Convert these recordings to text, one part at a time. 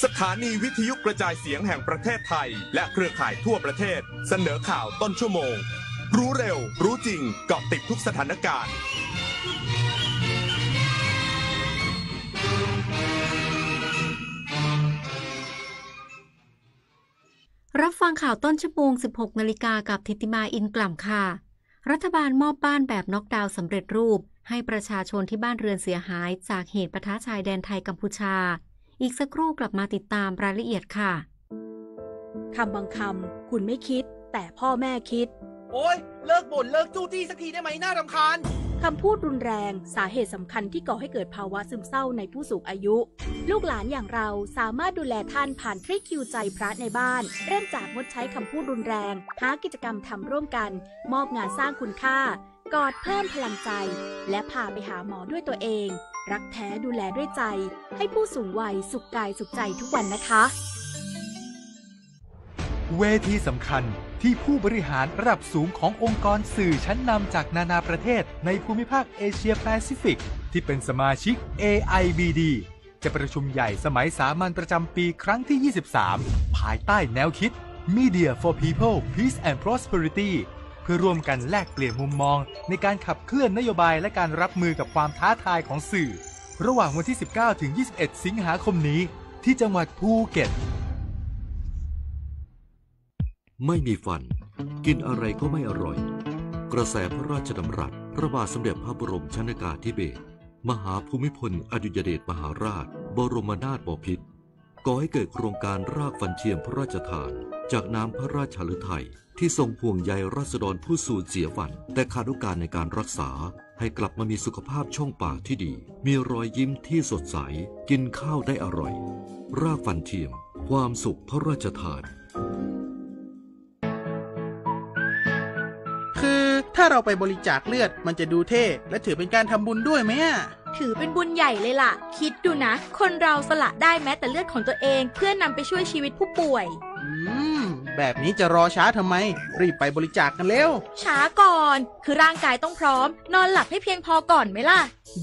สถานีวิทยุกระจายเสียงแห่งประเทศไทยและเครือข่ายทั่วประเทศเสนอข่าวต้นชั่วโมงรู้เร็วรู้จริงเกาะติดทุกสถานการณ์รับฟังข่าวต้นชั่วโมง 16 นาฬิกากับธิติมาอินกล่ำค่ะรัฐบาลมอบบ้านแบบน็อกดาวน์สำเร็จรูปให้ประชาชนที่บ้านเรือนเสียหายจากเหตุปะทะชายแดนไทยกัมพูชาอีกสักครู่กลับมาติดตามรายละเอียดค่ะคำบางคำคุณไม่คิดแต่พ่อแม่คิดโอ๊ยเลิกบ่นเลิกจู้จี้สักทีได้ไหมน่ารำคาญคำพูดรุนแรงสาเหตุสำคัญที่ก่อให้เกิดภาวะซึมเศร้าในผู้สูงอายุลูกหลานอย่างเราสามารถดูแลท่านผ่านทริคคิวใจพระในบ้านเริ่มจากงดใช้คำพูดรุนแรงหากิจกรรมทำร่วมกันมอบงานสร้างคุณค่ากอดเพิ่มพลังใจและพาไปหาหมอด้วยตัวเองรักแท้ดูแลด้วยใจให้ผู้สูงวัยสุขกายสุขใจทุกวันนะคะเวทีสำคัญที่ผู้บริหารระดับสูงขององค์กรสื่อชั้นนำจากนานาประเทศในภูมิภาคเอเชียแปซิฟิกที่เป็นสมาชิก AIBD จะประชุมใหญ่สมัยสามัญประจำปีครั้งที่ 23 ภายใต้แนวคิด Media for People Peace and Prosperity เพื่อร่วมกันแลกเปลี่ยนมุมมองในการขับเคลื่อนนโยบายและการรับมือกับความท้าทายของสื่อระหว่างวันที่ 19-21 สิงหาคมนี้ที่จังหวัดภูเก็ตไม่มีฟันกินอะไรก็ไม่อร่อยกระแสพระราชดำรัสพระบาทสมเด็จพระบรมชนกาธิเบศรมหาภูมิพลอดุลยเดชมหาราชบรมนาถบพิตรก่อให้เกิดโครงการรากฟันเทียมพระราชทานจากน้ำพระราชฤทัยที่ทรงห่วงใยราษฎรผู้สูญเสียฟันแต่ขาดโอกาสในการรักษาให้กลับมามีสุขภาพช่องปากที่ดีมีรอยยิ้มที่สดใสกินข้าวได้อร่อยรากฟันเทียมความสุขพระราชทานคือถ้าเราไปบริจาคเลือดมันจะดูเท่และถือเป็นการทำบุญด้วยไหมถือเป็นบุญใหญ่เลยล่ะคิดดูนะคนเราสละได้แม้แต่เลือดของตัวเองเพื่อนำไปช่วยชีวิตผู้ป่วยแบบนี้จะรอช้าทำไมรีบไปบริจาคกันเร็วช้าก่อนคือร่างกายต้องพร้อมนอนหลับให้เพียงพอก่อนไหมล่ะ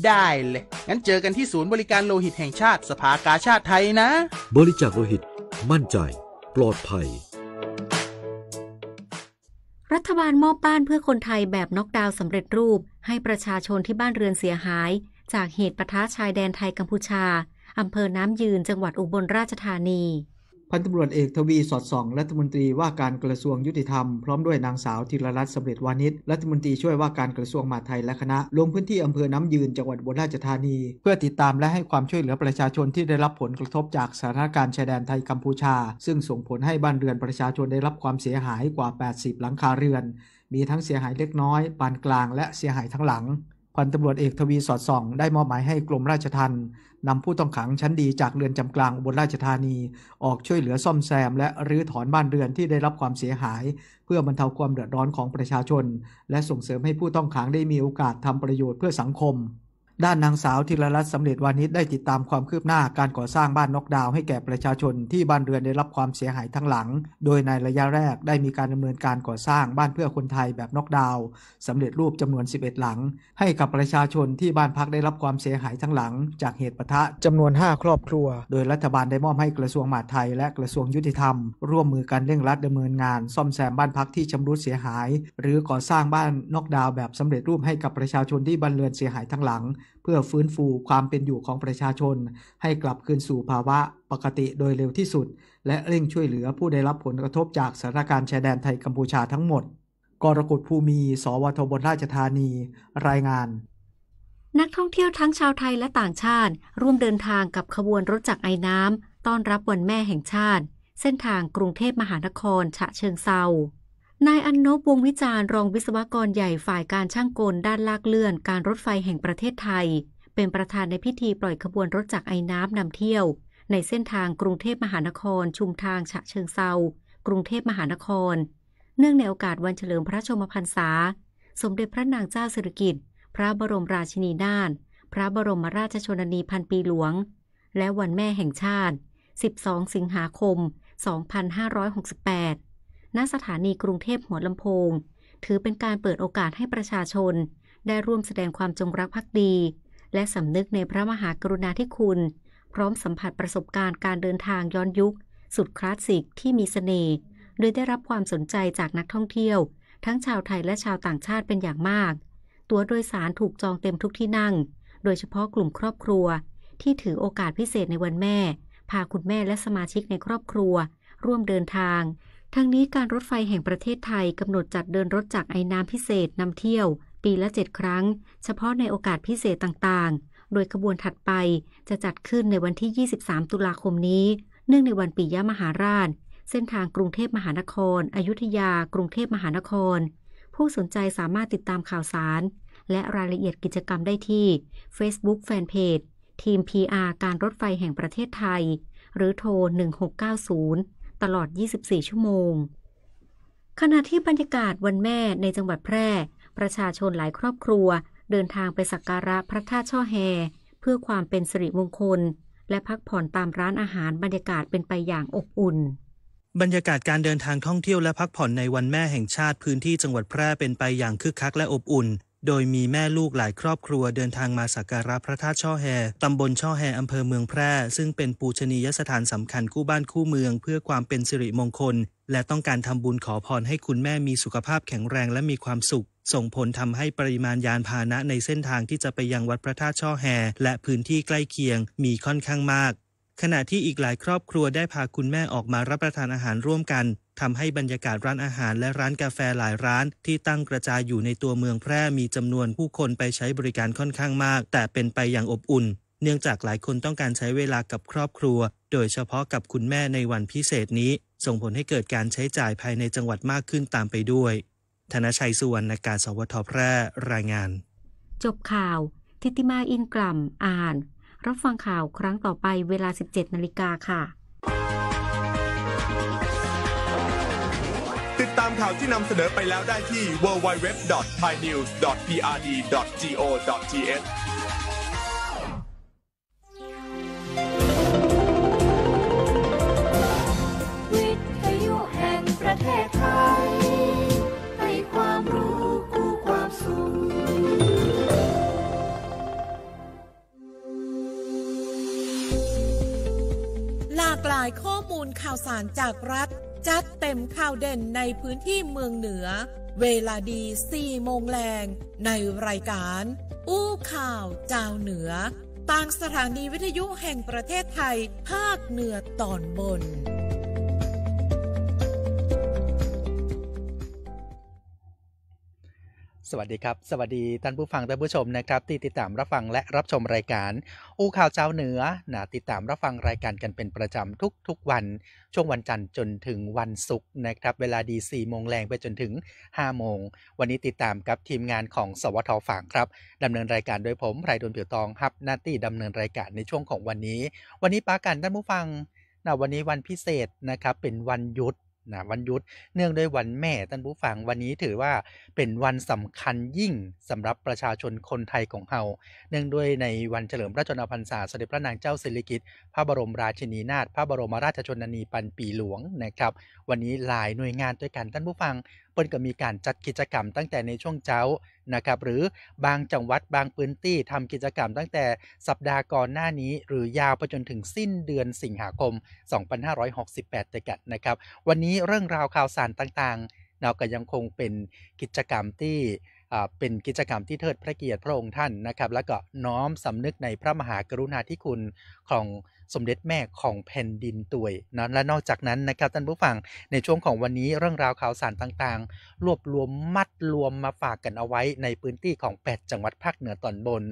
ได้เลยงั้นเจอกันที่ศูนย์บริการโลหิตแห่งชาติสภากาชาดไทยนะบริจาคโลหิตมั่นใจปลอดภัยรัฐบาลมอบบ้านเพื่อคนไทยแบบน็อกดาวน์สำเร็จรูปให้ประชาชนที่บ้านเรือนเสียหายจากเหตุปะทะชายแดนไทยกัมพูชาอำเภอน้ำยืนจังหวัดอุบลราชธานีพันตำรวจเอกทวีสอดส่องรัฐมนตรีว่าการกระทรวงยุติธรรมพร้อมด้วยนางสาวธีรรัตน์สำเร็จวานิชรัฐมนตรีช่วยว่าการกระทรวงมหาดไทยและคณะลงพื้นที่อำเภอน้ำยืนจังหวัดอุบลราชธานีเพื่อติดตามและให้ความช่วยเหลือประชาชนที่ได้รับผลกระทบจากสถานการณ์ชายแดนไทยกัมพูชาซึ่งส่งผลให้บ้านเรือนประชาชนได้รับความเสียหายกว่า80หลังคาเรือนมีทั้งเสียหายเล็กน้อยปานกลางและเสียหายทั้งหลังพันตำรวจเอกทวีสอดส่องได้มอบหมายให้กรมราชทัณฑ์นำผู้ต้องขังชั้นดีจากเรือนจำกลางอุบลราชธานีออกช่วยเหลือซ่อมแซมและรื้อถอนบ้านเรือนที่ได้รับความเสียหายเพื่อบรรเทาความเดือดร้อนของประชาชนและส่งเสริมให้ผู้ต้องขังได้มีโอกาสทำประโยชน์เพื่อสังคมด้านนางสาวธีรรัตน์สำเร็จวานิชได้ติดตามความคืบหน้าการก่อสร้างบ้านน็อกดาวน์ให้แก่ประชาชนที่บ้านเรือนได้รับความเสียหายทั้งหลังโดยในระยะแรกได้มีการดำเนินการก่อสร้างบ้านเพื่อคนไทยแบบน็อกดาวน์สำเร็จรูปจำนวน11หลังให้กับประชาชนที่บ้านพักได้รับความเสียหายทั้งหลังจากเหตุปะทะจำนวน5ครอบครัวโดยรัฐบาลได้มอบให้กระทรวงมหาดไทยและกระทรวงยุติธรรมร่วมมือกันเร่งรัดดำเนินงานซ่อมแซมบ้านพักที่ชำรุดเสียหายหรือก่อสร้างบ้านน็อกดาวน์แบบสำเร็จรูปให้กับประชาชนที่บ้านเรือนเสียหายทั้งหลังเพื่อฟื้นฟูความเป็นอยู่ของประชาชนให้กลับคืนสู่ภาวะปกติโดยเร็วที่สุดและเร่งช่วยเหลือผู้ได้รับผลกระทบจากสถานการณ์ชายแดนไทยกัมพูชาทั้งหมดกรกฎภูมิสวทบลราชธานีรายงานนักท่องเที่ยวทั้งชาวไทยและต่างชาติร่วมเดินทางกับขบวนรถจักรไอน้ำต้อนรับวันแม่แห่งชาติเส้นทางกรุงเทพมหานครฉะเชิงเทรานายอันนบวงวิจารณ์รองวิศวกรใหญ่ฝ่ายการช่างกลด้านลากเลื่อนการรถไฟแห่งประเทศไทยเป็นประธานในพิธีปล่อยขบวนรถจักรไอน้ำนำเที่ยวในเส้นทางกรุงเทพมหานครชุมทางฉะเชิงเทรากรุงเทพมหานครเนื่องในโอกาสวันเฉลิมพระชนมพรรษาสมเด็จพระนางเจ้าสิริกิติ์พระบรมราชินีนาถพระบรมราชชนนีพันปีหลวงและวันแม่แห่งชาติ12สิงหาคม2568ณสถานีกรุงเทพหัวลำโพงถือเป็นการเปิดโอกาสให้ประชาชนได้ร่วมแสดงความจงรักภักดีและสำนึกในพระมหากรุณาธิคุณพ ร้อมสัมผัสประสบการณ์การเดินทางย้อนยุคสุดคลาสสิกที่มีเสน่ห์โดยได้รับความสนใจจากนักท่องเที่ยวทั้งชาวไทยและชาวต่างชาติเป็นอย่างมากตั๋วโดยสารถูกจองเต็มทุกที่นั่งโดยเฉพาะกลุ่มครอบครัวที่ถือโอกาสพิเศษในวันแม่พาคุณแม่และสมาชิกในครอบครัวร่วมเดินทางทั้งนี้การรถไฟแห่งประเทศไทยกำหนดจัดเดินรถจักรไอน้ำพิเศษนำเที่ยวปีละ7 ครั้งเฉพาะในโอกาสพิเศษต่างๆโดยขบวนถัดไปจะจัดขึ้นในวันที่23 ตุลาคมนี้เนื่องในวันปิยมหาราชเส้นทางกรุงเทพมหานครอยุธยากรุงเทพมหานครผู้สนใจสามารถติดตามข่าวสารและรายละเอียดกิจกรรมได้ที่ Facebook Fanpage ทีม PR การรถไฟแห่งประเทศไทยหรือโทร 1690 ตลอด 24 ชั่วโมงขณะที่บรรยากาศวันแม่ในจังหวัดแพร่ประชาชนหลายครอบครัวเดินทางไปสักการะพระธาตุช่อแฮเพื่อความเป็นสิริมงคลและพักผ่อนตามร้านอาหารบรรยากาศเป็นไปอย่างอบอุ่นบรรยากาศการเดินทางท่องเที่ยวและพักผ่อนในวันแม่แห่งชาติพื้นที่จังหวัดแพร่เป็นไปอย่างคึกคักและอบอุ่นโดยมีแม่ลูกหลายครอบครัวเดินทางมาสักการะพระธาตุช่อแฮตำบลช่อแฮอำเภอเมืองแพร่ซึ่งเป็นปูชนียสถานสำคัญคู่บ้านคู่เมืองเพื่อความเป็นสิริมงคลและต้องการทำบุญขอพรให้คุณแม่มีสุขภาพแข็งแรงและมีความสุขส่งผลทำให้ปริมาณยานพาหนะในเส้นทางที่จะไปยังวัดพระธาตุช่อแฮและพื้นที่ใกล้เคียงมีค่อนข้างมากขณะที่อีกหลายครอบครัวได้พาคุณแม่ออกมารับประทานอาหารร่วมกันทำให้บรรยากาศร้านอาหารและร้านกาแฟหลายร้านที่ตั้งกระจายอยู่ในตัวเมืองแพร่มีจำนวนผู้คนไปใช้บริการค่อนข้างมากแต่เป็นไปอย่างอบอุ่นเนื่องจากหลายคนต้องการใช้เวลากับครอบครัวโดยเฉพาะกับคุณแม่ในวันพิเศษนี้ส่งผลให้เกิดการใช้จ่ายภายในจังหวัดมากขึ้นตามไปด้วยธนชัยสุวรรณการสวทแพร่รายงานจบข่าวทิติมาอินกล่ำอ่านรับฟังข่าวครั้งต่อไปเวลา 17:00 น.ค่ะติดตามข่าวที่นำเสนอไปแล้วได้ที่ www.thainews.prd.go.th วิทยุแห่งประเทศไทยให้ความรู้คู่ความสุขหลากหลายข้อมูลข่าวสารจากรัฐจัดเต็มข่าวเด่นในพื้นที่เมืองเหนือเวลาดี 4 โมงแรงในรายการอู้ข่าวเจ้าเหนือทางสถานีวิทยุแห่งประเทศไทยภาคเหนือตอนบนสวัสดีครับสวัสดีท่านผู้ฟังท่านผู้ชมนะครับที่ติดตามรับฟังและรับชมรายการอู้ข่าวเจ้าเหนือติดตามรับฟังรายการกันเป็นประจำทุกวันช่วงวันจันทร์จนถึงวันศุกร์นะครับเวลาดี 4 โมงแรงไปจนถึง 5 โมงวันนี้ติดตามกับทีมงานของสวท.ฝางครับดำเนินรายการโดยผมไรดลผิวทองรับหน้าที่ดำเนินรายการในช่วงของวันนี้ปากันท่านผู้ฟังวันนี้วันพิเศษนะครับเป็นวันหยุดวันหยุดเนื่องด้วยวันแม่ท่านผู้ฟังวันนี้ถือว่าเป็นวันสำคัญยิ่งสำหรับประชาชนคนไทยของเราเนื่องด้วยในวันเฉลิมพระชนมพรรษาสมเด็จพระนางเจ้าสิริกิติ์พระบรมราชินีนาถพระบรมราชชนนีพันปีหลวงนะครับวันนี้หลายหน่วยงานด้วยกันท่านผู้ฟังเปิ้นก็มีการจัดกิจกรรมตั้งแต่ในช่วงเช้านะครับหรือบางจังหวัดบางพื้นที่ทำกิจกรรมตั้งแต่สัปดาห์ก่อนหน้านี้หรือยาวไปจนถึงสิ้นเดือนสิงหาคม 2568ด้วยกันนะครับวันนี้เรื่องราวข่าวสารต่างๆเราก็ยังคงเป็นกิจกรรมที่เป็นกิจกรรมที่เทิดพระเกียรติพระองค์ท่านนะครับแล้วก็น้อมสำนึกในพระมหากรุณาธิคุณของสมเด็จแม่ของแผ่นดินตัวยนะและนอกจากนั้นนะครับท่านผู้ฟังในช่วงของวันนี้เรื่องราวข่าวสารต่างๆรวบรวมมัดรวมมาฝากกันเอาไว้ในพื้นที่ของ8จังหวัดภาคเหนือตอนบน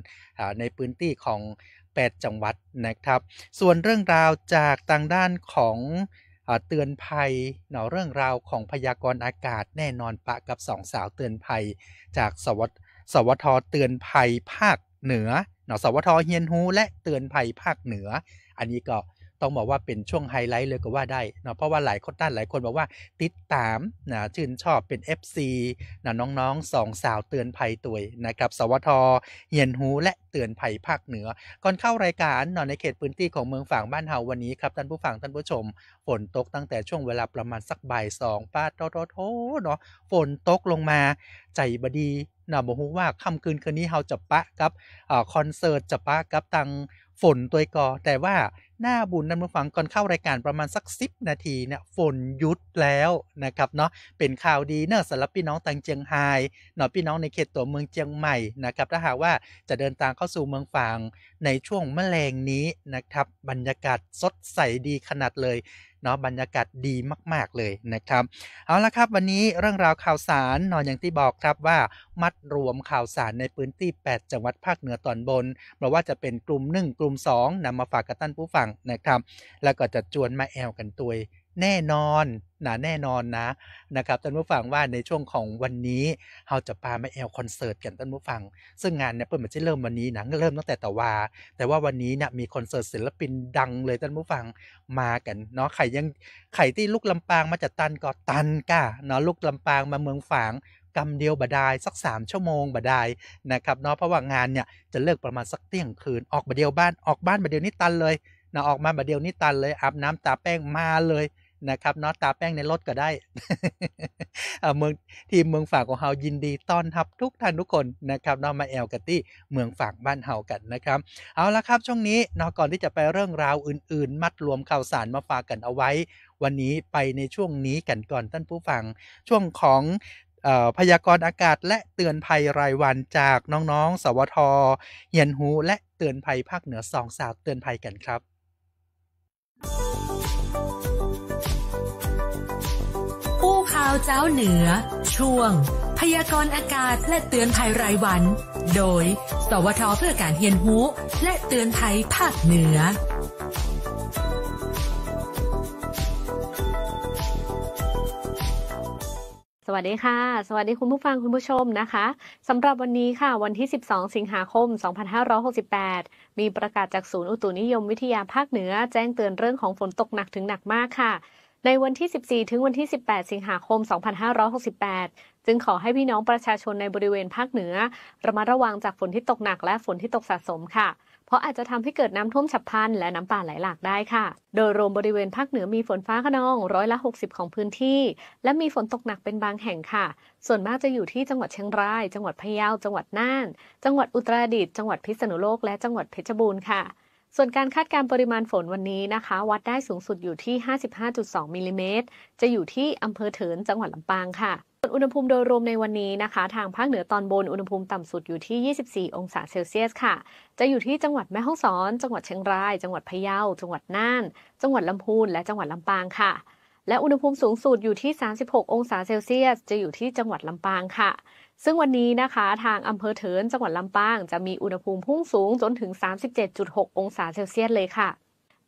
ในพื้นที่ของ8จังหวัดนะครับส่วนเรื่องราวจากทางด้านของเตือนภัยเรื่องราวของพยากรณ์อากาศแน่นอนปะกับ2สาวเตือนภัยจากสวทเตือนภัยภาคเหนือสวทเฮียนฮูและเตือนภัยภาคเหนืออันนี้ก็ต้องบอกว่าเป็นช่วงไฮไลท์เลยก็ว่าได้เพราะว่าหลายคนบอกว่าติดตามชื่นชอบเป็น FC น้องๆ2สาวเตือนภัยตัวยนะครับสวทเฮียนฮูและเตือนภัยภาคเหนือก่อนเข้ารายการในเขตพื้นที่ของเมืองฝางบ้านเฮาวันนี้ครับท่านผู้ฟังท่านผู้ชมฝนตกตั้งแต่ช่วงเวลาประมาณสักบ่าย2ป้าโตเนาะฝนตกลงมาใจบดีบ่ฮู้ว่าค่ำคืนนี้เฮาจะปะกับคอนเสิร์ตจะปะกับตัง ฝนตัวก่อแต่ว่าหน้าบุญท่านผู้ฟังก่อนเข้ารายการประมาณสัก10 นาทีเนี่ยฝนหยุดแล้วนะครับเนาะเป็นข่าวดีเนอะสำหรับพี่น้องต่างเจียงไฮ้เนาะพี่น้องในเขตตัวเมืองเจียงใหม่นะครับถ้าหากว่าจะเดินทางเข้าสู่เมืองฝางในช่วงแมลงนี้นะครับบรรยากาศสดใสดีขนาดเลยเนาะบรรยากาศดีมากๆเลยนะครับเอาละครับวันนี้เรื่องราวข่าวสารเนาะอย่างที่บอกครับว่ามัดรวมข่าวสารในพื้นที่8จังหวัดภาคเหนือตอนบนเพราะว่าจะเป็นกลุ่ม1กลุ่ม2นำมาฝากกับท่านผู้ฟังนะครับแล้วก็จะจวนมาแอวกันตัวแน่นอนแน่นอนนะครับท่านผู้ฟังว่าในช่วงของวันนี้เราจะพามาแอวคอนเสิร์ตกันท่านผู้ฟังซึ่งงานเนี่ยเปิดมาจะเริ่มวันนี้นะเริ่มตั้งแต่แต่ว่าวันนี้เนี่ยมีคอนเสิร์ตศิลปินดังเลยท่านผู้ฟังมากันเนาะใครที่ลูกลำปางมาจากตันก็ตันก้าเนาะลูกลำปางมาเมืองฝางกำเดียวบ่ได้สัก3ชั่วโมงบ่ได้นะครับเนาะเพราะว่างานเนี่ยจะเลิกประมาณสักเที่ยงคืนออกบ่เดียวบ้านบ่เดียวนี่ตันเลยนะออกมาบ่เดียวนี่ตันเลยอาบน้ำตาแป้งมาเลยนะครับเนาะตาแป้งในรถก็ได้ ทีมเมืองฝางของเฮายินดีต้อนรับทุกท่านทุกคนนะครับเนาะมาแอวกันที่เมืองฝางบ้านเฮากันนะครับเอาละครับช่วงนี้เนาะก่อนที่จะไปเรื่องราวอื่นๆมัดรวมข่าวสารมาฝากกันเอาไว้วันนี้ไปในช่วงนี้กันก่อนท่านผู้ฟังช่วงของพยากรณ์อากาศและเตือนภัยรายวันจากน้องๆสวท.เฮียนฮูและเตือนภัยภาคเหนือ2สาวเตือนภัยกันครับอู้ข่าวเจ้าเหนือช่วงพยากรณ์อากาศและเตือนภัยรายวันโดยสวท.เพื่อการเฮียนฮูและเตือนภัยภาคเหนือสวัสดีค่ะสวัสดีคุณผู้ฟังคุณผู้ชมนะคะสำหรับวันนี้ค่ะวันที่12สิงหาคม2568มีประกาศจากศูนย์อุตุนิยมวิทยาภาคเหนือแจ้งเตือนเรื่องของฝนตกหนักถึงหนักมากค่ะในวันที่14ถึงวันที่18สิงหาคม2568จึงขอให้พี่น้องประชาชนในบริเวณภาคเหนือระมัดระวังจากฝนที่ตกหนักและฝนที่ตกสะสมค่ะเพราะอาจจะทำให้เกิดน้ำท่วมฉับพลันและน้ำป่าไหลหลากได้ค่ะโดยรวมบริเวณภาคเหนือมีฝนฟ้าคะนอง60%ของพื้นที่และมีฝนตกหนักเป็นบางแห่งค่ะส่วนมากจะอยู่ที่จังหวัดเชียงรายจังหวัดพะเยาจังหวัดน่านจังหวัดอุตรดิตถ์จังหวัดพิษณุโลกและจังหวัดเพชรบูรณ์ค่ะส่วนการคาดการณ์ปริมาณฝนวันนี้นะคะวัดได้สูงสุดอยู่ที่ 55.2 มิลลิเมตรจะอยู่ที่อำเภอเถินจังหวัดลำปางค่ะอุณหภูมิโดยรวมในวันนี้นะคะทางภาคเหนือตอนบนอุณหภูมิต่ำสุดอยู่ที่24องศาเซลเซียสค่ะจะอยู่ที่จังหวัดแม่ฮ่องสอนจังหวัดเชียงรายจังหวัดพะเยาจังหวัดน่านจังหวัดลำพูนและจังหวัดลำปางค่ะและอุณหภูมิสูงสุดอยู่ที่36องศาเซลเซียสจะอยู่ที่จังหวัดลำปางค่ะซึ่งวันนี้นะคะทางอำเภอเถินจังหวัดลำปางจะมีอุณหภูมิพุ่งสูงจนถึง 37.6 องศาเซลเซียสเลยค่ะ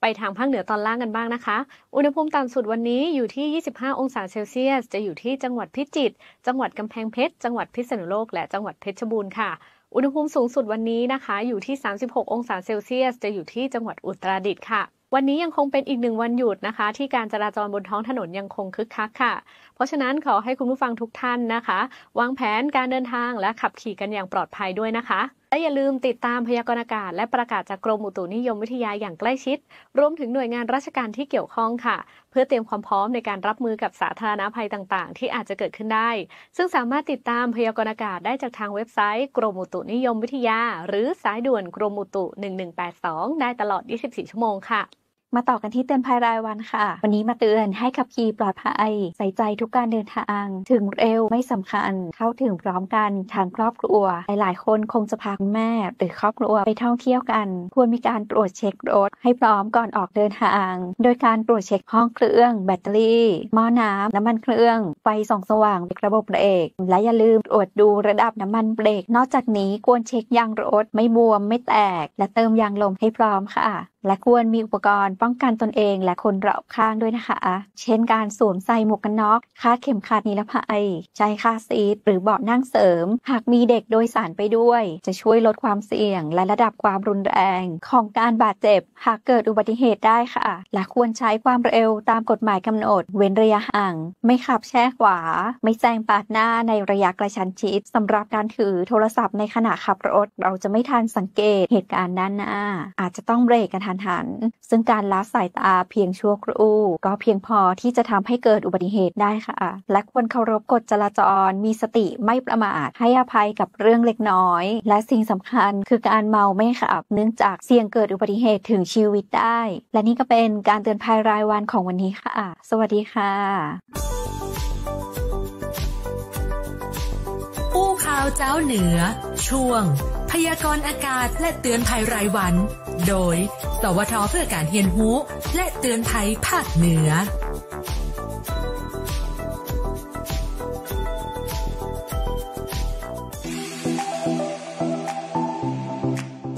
ไปทางภาคเหนือตอนล่างกันบ้างนะคะอุณหภูมิต่ำสุดวันนี้อยู่ที่25องศาเซลเซียสจะอยู่ที่จังหวัดพิจิตรจังหวัดกำแพงเพชรจังหวัดพิษณุโลกและจังหวัดเพชรบูรณ์ค่ะอุณหภูมิสูงสุดวันนี้นะคะอยู่ที่36องศาเซลเซียสจะอยู่ที่จังหวัดอุตรดิตถ์ค่ะวันนี้ยังคงเป็นอีก1วันหยุดนะคะที่การจราจรบนท้องถนนยังคงคึกคักค่ะเพราะฉะนั้นขอให้คุณผู้ฟังทุกท่านนะคะวางแผนการเดินทางและขับขี่กันอย่างปลอดภัยด้วยนะคะและอย่าลืมติดตามพยากรณ์อากาศและประกาศจากกรมอุตุนิยมวิทยาอย่างใกล้ชิดรวมถึงหน่วยงานราชการที่เกี่ยวข้องค่ะเพื่อเตรียมความพร้อมในการรับมือกับสาธารณภัยต่างๆที่อาจจะเกิดขึ้นได้ซึ่งสามารถติดตามพยากรณ์อากาศได้จากทางเว็บไซต์กรมอุตุนิยมวิทยาหรือสายด่วนกรมอุตุ1182ได้ตลอด24ชั่วโมงค่ะมาต่อกันที่เตือนภัยรายวันค่ะวันนี้มาเตือนให้ขับขี่ปลอดภัยใส่ใจทุกการเดินทางถึงเร็วไม่สำคัญเข้าถึงพร้อมกันทางครอบครัวหลายๆคนคงจะพาคุณแม่หรือครอบครัวไปท่องเที่ยวกันควรมีการตรวจเช็ครถให้พร้อมก่อนออกเดินทางโดยการตรวจเช็คห้องเครื่องแบตเตอรี่หม้อน้ำน้ำมันเครื่องไฟส่องสว่างระบบเบรกและอย่าลืมตรวจดูระดับน้ำมันเบรกนอกจากนี้ควรเช็คยางรถไม่บวมไม่แตกและเติมยางลมให้พร้อมค่ะและควรมีอุปกรณ์ป้องกันตนเองและคนรอบข้างด้วยนะคะเช่นการสวมใส่หมวกกันน็อกคาดเข็มขัดนิรภัยใช้คาร์ซีทหรือเบาะนั่งเสริมหากมีเด็กโดยสารไปด้วยจะช่วยลดความเสี่ยงและระดับความรุนแรงของการบาดเจ็บหากเกิดอุบัติเหตุได้ค่ะและควรใช้ความเร็วตามกฎหมายกำหนดเว้นระยะห่างไม่ขับแช่ขวาไม่แซงปาดหน้าในระยะกระชั้นชิดสำหรับการถือโทรศัพท์ในขณะขับรถเราจะไม่ทันสังเกตเหตุการณ์ด้านหน้าอาจจะต้องเบรกกระทัน ทันหันซึ่งการละสายตาเพียงชั่วครู่ก็เพียงพอที่จะทำให้เกิดอุบัติเหตุได้ค่ะและควรเคารพกฎจราจรมีสติไม่ประมาทให้อภัยกับเรื่องเล็กน้อยและสิ่งสำคัญคือการเมาไม่ขับเนื่องจากเสี่ยงเกิดอุบัติเหตุถึงชีวิตได้และนี่ก็เป็นการเตือนภัยรายวันของวันนี้ค่ะสวัสดีค่ะอู้ข่าวเจ้าเหนือช่วงพยากรณ์อากาศและเตือนภัยรายวันโดยสวทเพื่อการเรียนรู้และเตือนภัยภาคเหนือ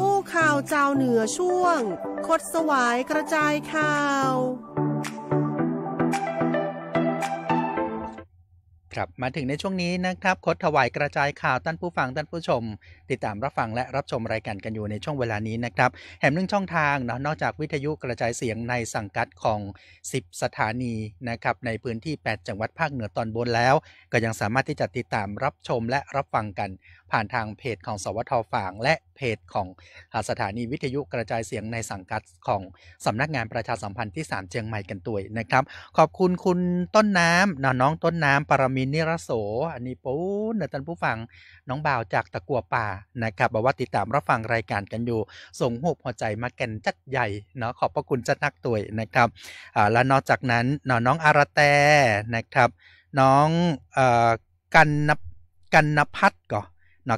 อู้ข่าวเจ้าเหนือช่วงคดสวายกระจายข่าวครับมาถึงในช่วงนี้นะครับคดถวายกระจายข่าวท่านผู้ฟังท่านผู้ชมติดตามรับฟังและรับชมรายการกันอยู่ในช่วงเวลานี้นะครับแถม1ช่องทางนอกจากวิทยุกระจายเสียงในสังกัดของ10สถานีนะครับในพื้นที่8จังหวัดภาคเหนือตอนบนแล้วก็ยังสามารถที่จะติดตามรับชมและรับฟังกันผ่านทางเพจของสวทฝางและเพจของสถานีวิทยุกระจายเสียงในสังกัดของสำนักงานประชาสัมพันธ์ที่3เชียงใหม่กันด้วยนะครับขอบคุณคุณต้นน้ำน้องต้นน้ำปรมินทร์นิรโสอันนี้ปูนท่านผู้ฟังน้องบ่าวจากตะกั่วป่านะครับบอกว่าติดตามรับฟังรายการกันอยู่ส่งหูบหัวใจมาแก่นจัดใหญ่เนาะขอบพระคุณจัดนักตัวนะครับและนอกจากนั้นน้องอาราแตนะครับน้องกันนภัทรก็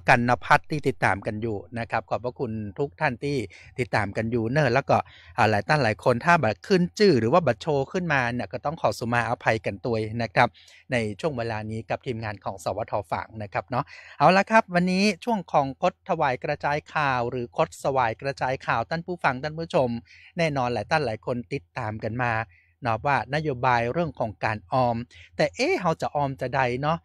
กันนภัทรที่ติดตามกันอยู่นะครับขอบพระคุณทุกท่านที่ติดตามกันอยู่เนอะแล้วก็หลายท่านหลายคนถ้าบัตรขึ้นชื่อหรือว่าบัตรโชว์ขึ้นมาเนี่ยก็ต้องขอสุมาอภัยกันตัวนะครับในช่วงเวลานี้กับทีมงานของสวทฝางนะครับเนาะเอาละครับวันนี้ช่วงของคดถวายกระจายข่าวหรือคดสวายกระจายข่าวท่านผู้ฟังท่านผู้ชมแน่นอนหลายท่านหลายคนติดตามกันมาเนาะว่านโยบายเรื่องของการออมแต่เราจะออมจะใดเนาะ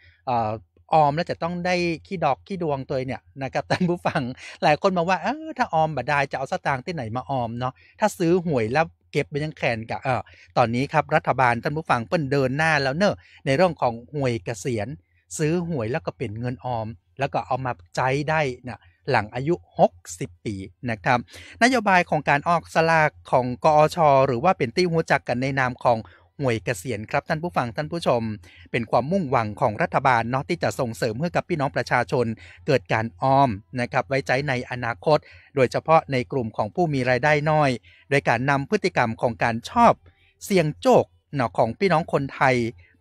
ออมแล้วจะต้องได้ขี้ดอกขี้ดวงตัวเนี่ยนะครับท่านผู้ฟังหลายคนมาว่าถ้าออมบ่ได้จะเอาสตางค์ที่ไหนมาออมเนาะถ้าซื้อหวยแล้วเก็บไปยังแขนกับตอนนี้ครับรัฐบาลท่านผู้ฟังเปิ้นเดินหน้าแล้วเนอะในเรื่องของหวยเกษียณซื้อหวยแล้วก็เป็นเงินออมแล้วก็เอามาใช้ได้นะหลังอายุ60ปีนะครับนโยบายของการออกสลากของกอช.หรือว่าเป็นที่รู้จักกันในนามของหวยเกษียณครับท่านผู้ฟังท่านผู้ชมเป็นความมุ่งหวังของรัฐบาลเนาะที่จะส่งเสริมให้กับพี่น้องประชาชนเกิดการออมนะครับไว้ใช้ในอนาคตโดยเฉพาะในกลุ่มของผู้มีรายได้น้อยโดยการนำพฤติกรรมของการชอบเสี่ยงโชคเนาะของพี่น้องคนไทย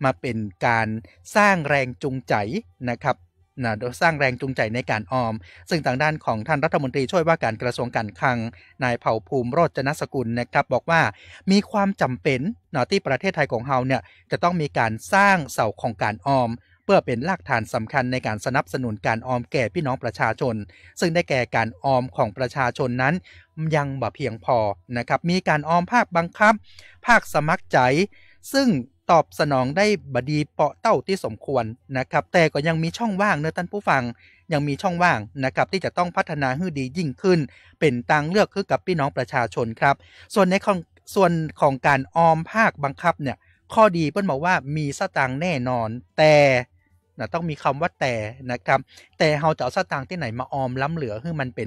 มาเป็นการสร้างแรงจูงใจนะครับสร้างแรงจูงใจในการออมซึ่งทางด้านของท่านรัฐมนตรีช่วยว่าการกระทรวงการคลังนายเผ่าภูมิโรจนสกุลนะครับบอกว่ามีความจำเป็นที่ประเทศไทยของเราเนี่ยจะต้องมีการสร้างเสาของการออมเพื่อเป็นรากฐานสำคัญในการสนับสนุนการออมแก่พี่น้องประชาชนซึ่งได้แก่การออมของประชาชนนั้นยังบ่เพียงพอนะครับมีการออมภาคบังคับภาคสมัครใจซึ่งตอบสนองได้บดีเปาะเต้าที่สมควรนะครับแต่ก็ยังมีช่องว่างเนอะท่านผู้ฟังยังมีช่องว่างนะครับที่จะต้องพัฒนาให้ดียิ่งขึ้นเป็นทางเลือกคือกับพี่น้องประชาชนครับส่วนของการออมภาคบังคับเนี่ยข้อดีเพิ่นบอกว่ามีสตางค์แน่นอนแต่ต้องมีคำว่าแต่นะครับแต่เราจะเอาสตางค์ที่ไหนมาออมล้ำเหลือให้มันเป็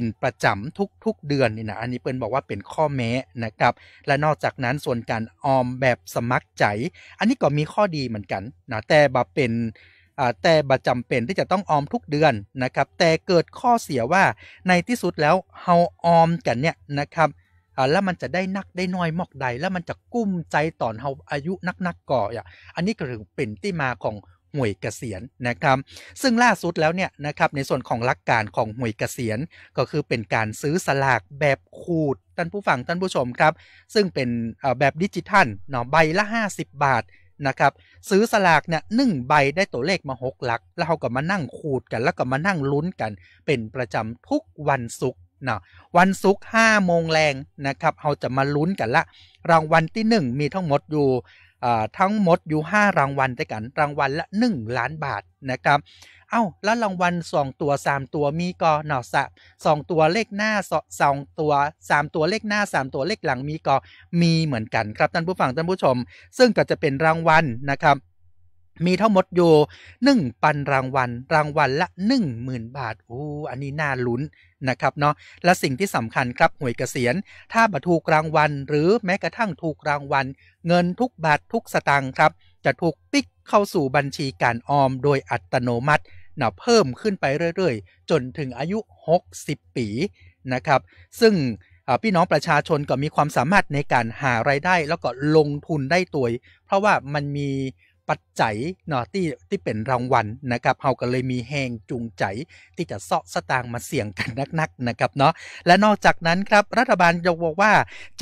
นประจำทุกเดือนนี่นะอันนี้เปิ้นบอกว่าเป็นข้อแม้นะครับและนอกจากนั้นส่วนการออมแบบสมัครใจอันนี้ก็มีข้อดีเหมือนกันนะแต่บ่จำเป็นที่จะต้องออมทุกเดือนนะครับแต่เกิดข้อเสียว่าในที่สุดแล้วเฮาออมกันเนี่ยนะครับแล้วมันจะได้นักได้น้อยมอกใดแล้วมันจะกุ้มใจตอนเฮาอายุนักก่ออันนี้ก็ถือเป็นที่มาของหวยเกษียณนะครับซึ่งล่าสุดแล้วเนี่ยนะครับในส่วนของหลักการของหวยเกษียณก็คือเป็นการซื้อสลากแบบขูดท่านผู้ฟังท่านผู้ชมครับซึ่งเป็นแบบดิจิทัลเนาะใบละ50 บาทนะครับซื้อสลากเนี่ย1ใบได้ตัวเลขมา6หลักแล้วเราก็มานั่งขูดกันแล้วก็มานั่งลุ้นกันเป็นประจำทุกวันศุกร์นะวันศุกร์ 5 โมงแรงนะครับเราจะมาลุ้นกันละรางวัลที่1มีทั้งหมดอยู่5รางวัลด้วยกันรางวัลละ1 ล้านบาทนะครับแล้วรางวัล2ตัว3ตัวมีก็เนาะ2ตัวเลขหน้า2ตัว3ตัวเลขหน้า3ตัวเลขหลังมีก็มีเหมือนกันครับท่านผู้ฟังท่านผู้ชมซึ่งก็จะเป็นรางวัลนะครับมีทั้งหมดอยู่1,000 รางวัลละ 10,000 บาทอันนี้น่าลุ้น นะครับเนาะและสิ่งที่สำคัญครับหวยเกษียณถ้าบ่ถูกรางวัลหรือแม้กระทั่งถูกรางวัลเงินทุกบาททุกสตางค์ครับจะถูกปิ๊กเข้าสู่บัญชีการออมโดยอัตโนมัติเพิ่มขึ้นไปเรื่อยๆจนถึงอายุ60ปีนะครับซึ่งพี่น้องประชาชนก็มีความสามารถในการหารายได้แล้วก็ลงทุนได้ตัวเพราะว่ามันมีปัจจัยที่เป็นรางวัลนะครับเฮาก็เลยมีแหงจูงใจที่จะเซาะสตางค์มาเสี่ยงกันนักๆนะครับเนาะและนอกจากนั้นครับรัฐบาลยังบอกว่า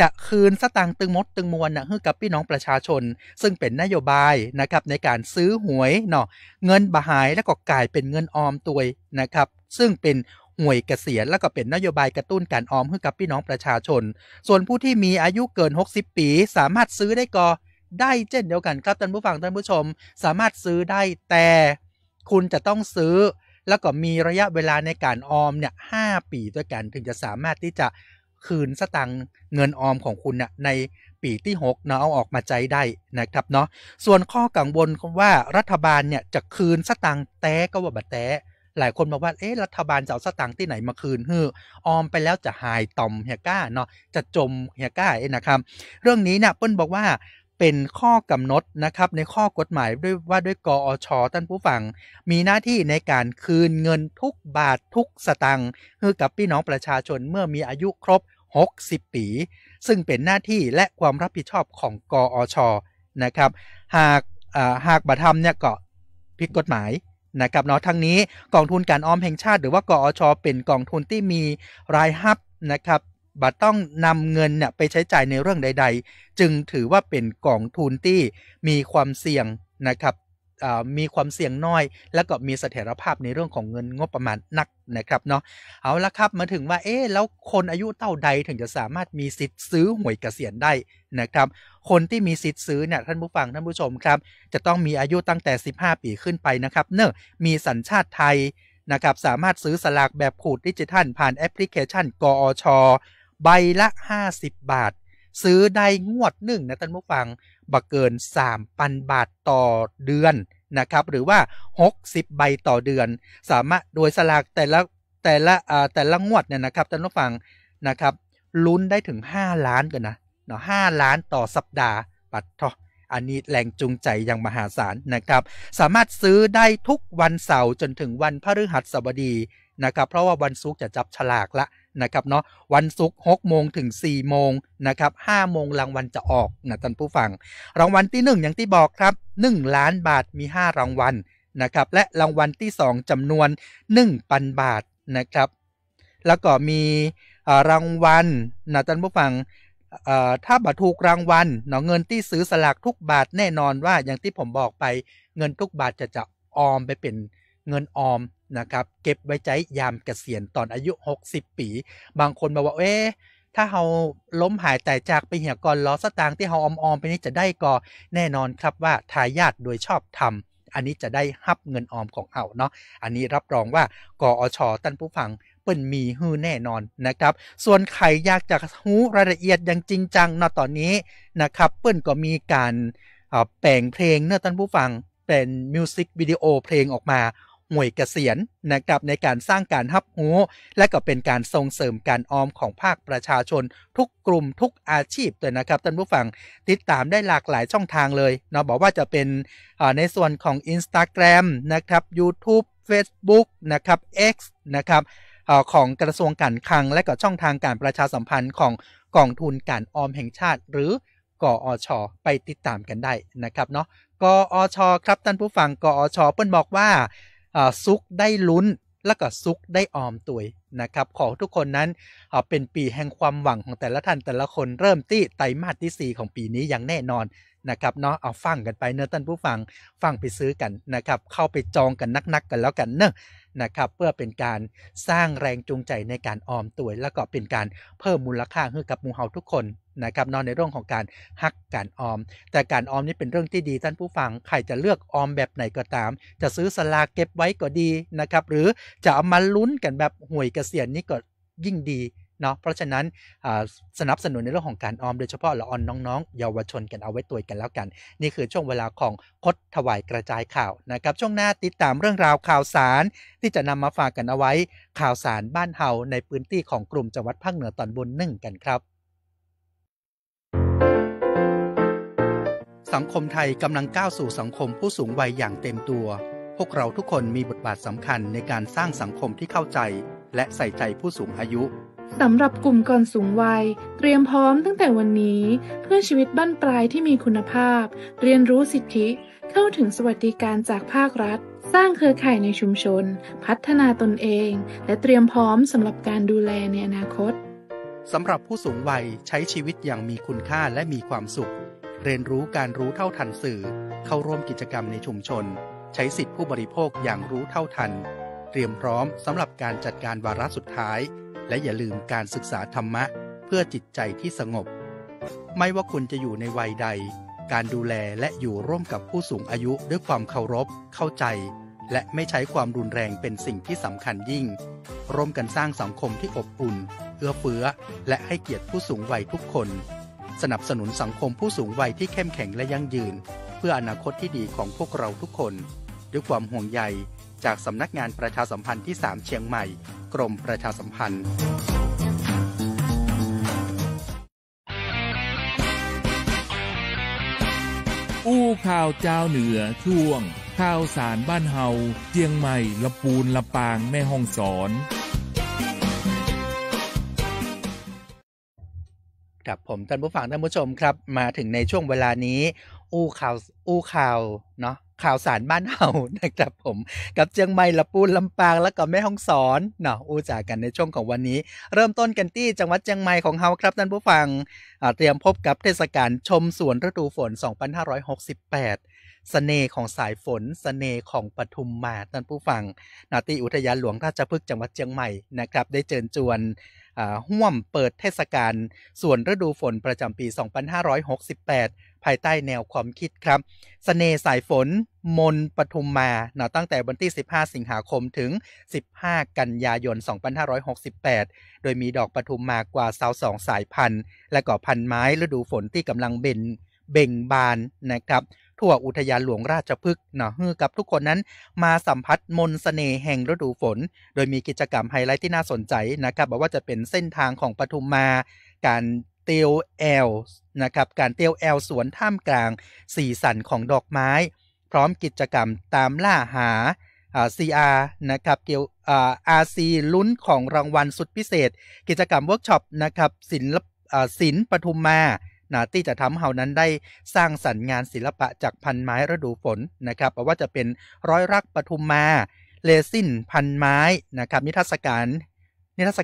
จะคืนสตางค์ตึงมดตึงมวลให้กับพี่น้องประชาชนซึ่งเป็นนโยบายนะครับในการซื้อหวยเนาะเงินบ่หายแล้วก็กลายเป็นเงินออมตัวนะครับซึ่งเป็นหวยเกษียณแล้วก็เป็นนโยบายกระตุ้นการออมให้กับพี่น้องประชาชนส่วนผู้ที่มีอายุเกิน60ปีสามารถซื้อได้ก็ได้เช่นเดียวกันครับท่านผู้ฟังท่านผู้ชมสามารถซื้อได้แต่คุณจะต้องซื้อแล้วก็มีระยะเวลาในการออมเนี่ย5ปีด้วยกันถึงจะสามารถที่จะคืนสตางค์เงินออมของคุณเนี่ยในปีที่6เนาะเอาออกมาใช้ได้นะครับเนาะส่วนข้อกังวลว่ารัฐบาลเนี่ยจะคืนสตางค์แต้ก็ว่าบ่แต้หลายคนบอกว่ารัฐบาลจะเอาสตางค์ที่ไหนมาคืนออมไปแล้วจะหายต่อมเฮียก้าเนาะจะจมเฮียก้านะครับเรื่องนี้เนี่ยเปิ้ลบอกว่าเป็นข้อกำหนดนะครับในข้อกฎหมายด้วยกอช.ท่านผู้ฟังมีหน้าที่ในการคืนเงินทุกบาททุกสตางค์ให้กับพี่น้องประชาชนเมื่อมีอายุครบ60ปีซึ่งเป็นหน้าที่และความรับผิดชอบของกอช.นะครับหากบ่ทำเนี่ยก็ผิดกฎหมายนะครับเนาะทั้งนี้กองทุนการออมแห่งชาติหรือว่ากอช.เป็นกองทุนที่มีรายรับนะครับบัดต้องนำเงินเนี่ยไปใช้จ่ายในเรื่องใดๆจึงถือว่าเป็นกองทุนที่มีความเสี่ยงนะครับมีความเสี่ยงน้อยแล้วก็มีเสถียรภาพในเรื่องของเงินงบประมาณนักนะครับเนาะเอาละครับมาถึงว่าแล้วคนอายุเท่าใดถึงจะสามารถมีสิทธิ์ซื้อหวยเกษียณได้นะครับคนที่มีสิทธิ์ซื้อเนี่ยท่านผู้ฟังท่านผู้ชมครับจะต้องมีอายุตั้งแต่15ปีขึ้นไปนะครับมีสัญชาติไทยนะครับสามารถซื้อสลากแบบขูดดิจิทัลผ่านแอปพลิเคชันกอช.ใบละ50 บาทซื้อได้งวดหนึ่งนะท่านผู้ฟังบ่เกิน 3,000 บาทต่อเดือนนะครับหรือว่า60ใบต่อเดือนสามารถโดยสลากแต่ละงวดเนี่ยนะครับท่านผู้ฟังนะครับลุ้นได้ถึง5ล้านกันนะ5ล้านต่อสัปดาห์ปัดทออันนี้แรงจูงใจอย่างมหาศาลนะครับสามารถซื้อได้ทุกวันเสาร์จนถึงวันพฤหัสบดีนะครับเพราะว่าวันศุกร์จะจับฉลากละนะครับเนาะวันศุกร์6 โมงถึง4 โมงนะครับ5 โมงรางวัลจะออกนะท่านผู้ฟังรางวัลที่1อย่างที่บอกครับ1 ล้านบาทมี5รางวัลนะครับและรางวัลที่2จำนวน 1,000 บาทนะครับแล้วก็มีรางวัลนะท่านผู้ฟังถ้าบัตรถูกรางวัลเงินที่ซื้อสลากทุกบาทแน่นอนว่าอย่างที่ผมบอกไปเงินทุกบาทจะออมไปเป็นเงินออมนะครับเก็บไว้ใช้ยามเกษียณตอนอายุ60ปีบางคนบอกว่าถ้าเราล้มหายแต่จากไปเหี่ยก่อนล้อสตางค์ที่เราออมไปนี้จะได้ก็แน่นอนครับว่าทายาทโดยชอบธรรมอันนี้จะได้ฮับเงินออมของเราเนาะอันนี้รับรองว่ากอช.ท่านผู้ฟังเปิ้นมีฮื้อแน่นอนนะครับส่วนใครอยากจะรู้รายละเอียดอย่างจริงจังตอนนี้นะครับเปิ้นก็มีการแปลงเพลงเนาะท่านผู้ฟังเป็นมิวสิกวิดีโอเพลงออกมาหวยเกษียณนะครับในการสร้างการรับรู้และก็เป็นการส่งเสริมการออมของภาคประชาชนทุกกลุ่มทุกอาชีพด้วยนะครับท่านผู้ฟังติดตามได้หลากหลายช่องทางเลยบอกว่าจะเป็นในส่วนของ Instagram นะครับ YouTube Facebook นะครับ X นะครับของกระทรวงการคลังและก็ช่องทางการประชาสัมพันธ์ของกองทุนการออมแห่งชาติหรือกอช.ไปติดตามกันได้นะครับเนาะกอช.ครับท่านผู้ฟังกอช.เปิ้นบอกว่าซุกได้ลุ้นแล้วก็ซุกได้ออมตัวนะครับขอทุกคนนั้นเป็นปีแห่งความหวังของแต่ละท่านแต่ละคนเริ่มที่ไตรมาสที่4ของปีนี้อย่างแน่นอนนะครับเนาะเอาฟังกันไปเนอะท่านผู้ฟังฟังไปซื้อกันนะครับเข้าไปจองกันนักๆกันแล้วกันเนอะนะครับเพื่อเป็นการสร้างแรงจูงใจในการออมตัวแล้วก็เป็นการเพิ่มมูลค่าให้กับหมู่เฮาทุกคนนะครับในเรื่องของการฮักการออมแต่การออมนี่เป็นเรื่องที่ดีท่านผู้ฟังใครจะเลือกออมแบบไหนก็ตามจะซื้อสลากเก็บไว้ก็ดีนะครับหรือจะเอามาลุ้นกันแบบหวยเกษียณนี่ก็ยิ่งดี เนาะเพราะฉะนั้นสนับสนุนในเรื่องของการออมโดยเฉพาะละออนน้องๆเยาวชนกันเอาไว้ตัวกันแล้วกันนี่คือช่วงเวลาของคดถวายกระจายข่าวนะครับช่วงหน้าติดตามเรื่องราวข่าวสารที่จะนำมาฝากกันเอาไว้ข่าวสารบ้านเฮาในพื้นที่ของกลุ่มจังหวัดภาคเหนือตอนบน1กันครับสังคมไทยกำลังก้าวสู่สังคมผู้สูงวัยอย่างเต็มตัวพวกเราทุกคนมีบทบาทสำคัญในการสร้างสังคมที่เข้าใจและใส่ใจผู้สูงอายุสำหรับกลุ่มก่อนสูงวัยเตรียมพร้อมตั้งแต่วันนี้เพื่อชีวิตบั้นปลายที่มีคุณภาพเรียนรู้สิทธิเข้าถึงสวัสดิการจากภาครัฐสร้างเครือข่ายในชุมชนพัฒนาตนเองและเตรียมพร้อมสำหรับการดูแลในอนาคตสำหรับผู้สูงวัยใช้ชีวิตอย่างมีคุณค่าและมีความสุขเรียนรู้การรู้เท่าทันสื่อเข้าร่วมกิจกรรมในชุมชนใช้สิทธิผู้บริโภคอย่างรู้เท่าทันเตรียมพร้อมสำหรับการจัดการวาระสุดท้ายและอย่าลืมการศึกษาธรรมะเพื่อจิตใจที่สงบไม่ว่าคุณจะอยู่ในวัยใดการดูแลและอยู่ร่วมกับผู้สูงอายุด้วยความเคารพเข้าใจและไม่ใช้ความรุนแรงเป็นสิ่งที่สำคัญยิ่งร่วมกันสร้างสังคมที่อบอุ่นเอื้อเฟื้อและให้เกียรติผู้สูงวัยทุกคนสนับสนุนสังคมผู้สูงวัยที่เข้มแข็งและยั่งยืนเพื่ออนาคตที่ดีของพวกเราทุกคนด้วยความห่วงใยจากสำนักงานประชาสัมพันธ์ที่3เชียงใหม่กรมประชาสัมพันธ์อู้ข่าวเจ้าเหนือช่วงข่าวสารบ้านเฮาเจียงใหม่ลำพูนลำปางแม่ฮ่องสอนครับผมท่านผู้ฟังท่านผู้ชมครับมาถึงในช่วงเวลานี้อู้ข่าวเนาะข่าวสารบ้านเฮานะครับผมกับเชียงใหม่ลำพูนลำปางแล้วก็แม่ฮ่องสอนเนาะอู้จากกันในช่วงของวันนี้เริ่มต้นกันที่จังหวัดเชียงใหม่ของเฮาครับท่านผู้ฟังเตรียมพบกับเทศกาลชมสวนฤดูฝน2568เสน่ห์ของสายฝนเสน่ห์ของปทุมมาท่านผู้ฟังที่อุทยานหลวงราชพฤกษ์จังหวัดเชียงใหม่นะครับได้เชิญชวนร่วมเปิดเทศกาลสวนฤดูฝนประจำปี2568ภายใต้แนวความคิดครับเสน่ห์สายฝนมนปทุมมาตั้งแต่วันที่15สิงหาคมถึง15กันยายน2568โดยมีดอกปทุมมากว่า22สายพันธุ์และก็พันไม้ฤดูฝนที่กำลังเบ่งบานนะครับทั่วอุทยานหลวงราชพฤกษ์ให้กับทุกคนนั้นมาสัมผัสมนต์เสน่ห์แห่งฤดูฝนโดยมีกิจกรรมไฮไลท์ที่น่าสนใจนะครับบอกว่าจะเป็นเส้นทางของปทุมมาการเตียวแอลนะครับการเตียวแอลสวนท่ามกลางสีสันของดอกไม้พร้อมกิจกรรมตามล่าหาCR นะครับเกี่ยวRC ลุ้นของรางวัลสุดพิเศษกิจกรรมเวิร์กช็อปนะครับศิลป์ปทุมมาที่จะทำให้เฮานั้นได้สร้างสรรค์งานศิลปะจากพันไม้ฤดูฝนนะครับเพราะว่าจะเป็นร้อยรักปทุมมาเลซินพันไม้นะครับนิทรรศ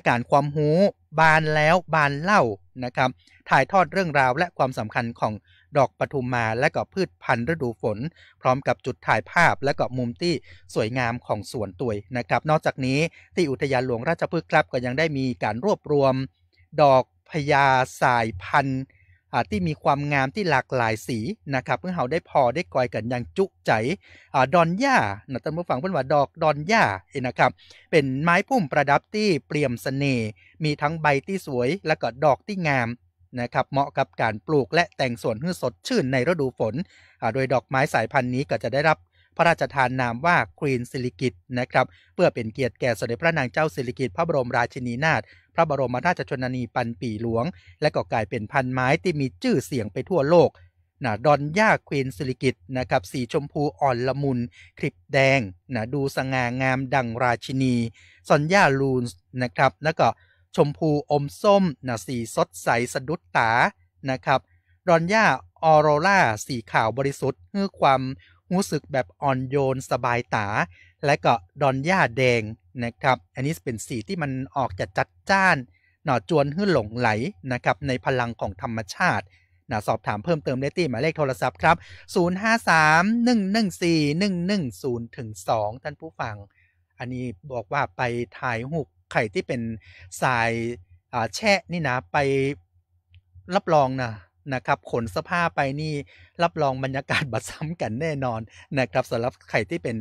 การความรู้บานแล้วบานเล่านะครับถ่ายทอดเรื่องราวและความสำคัญของดอกปทุมมาและก็พืชพันธุ์ฤดูฝนพร้อมกับจุดถ่ายภาพและก็มุมที่สวยงามของสวนตุยนะครับนอกจากนี้ที่อุทยานหลวงราชพฤกษ์ครับก็ยังได้มีการรวบรวมดอกพญาสายพันธุ์ที่มีความงามที่หลากหลายสีนะครับเพื่อเราได้พอได้กอยกันอย่างจุใจดอนหญ้าท่านผู้ฟังเพิ่นว่าดอกดอนหญ้านะครับเป็นไม้พุ่มประดับที่เปี่ยมเสน่ห์มีทั้งใบที่สวยและก็ดอกที่งามนะครับเหมาะกับการปลูกและแต่งสวนให้สดชื่นในฤดูฝนโดยดอกไม้สายพันธุ์นี้ก็จะได้รับพระราชทานนามว่าควีนสิริกิติ์นะครับเพื่อเป็นเกียรติแก่สมเด็จพระนางเจ้าสิริกิติ์พระบรมราชินีนาถพระบรมราชชนนีพันปีหลวงและก็กลายเป็นพันไม้ที่มีชื่อเสียงไปทั่วโลกดอนหญ้าควีนสิริกิติ์นะครับสีชมพูอ่อนละมุนคลิปแดงดูสง่างามดังราชินีซอนย่าลูนนะครับแล้วก็ชมพูอมส้มสีสดใสสะดุดตานะครับดอนหญ้าออโรราสีขาวบริสุทธิ์ให้ความรู้สึกแบบอ่อนโยนสบายตาและก็ดอนหญ้าแดงนะครับอันนี้เป็นสีที่มันออกจะจัดจ้านจวนให้หลงไหลนะครับในพลังของธรรมชาติสอบถามเพิ่มเติมได้ที่หมายเลขโทรศัพท์ครับ053-114-110-2ท่านผู้ฟังอันนี้บอกว่าไปถ่ายรูปไข่ที่เป็นสายแช่นี่นะไปรับรองนะครับขนเสื้อผ้าไปนี่รับรองบรรยากาศบัดซ้ำกันแน่นอนนะครับสำหรับใครที่เป็น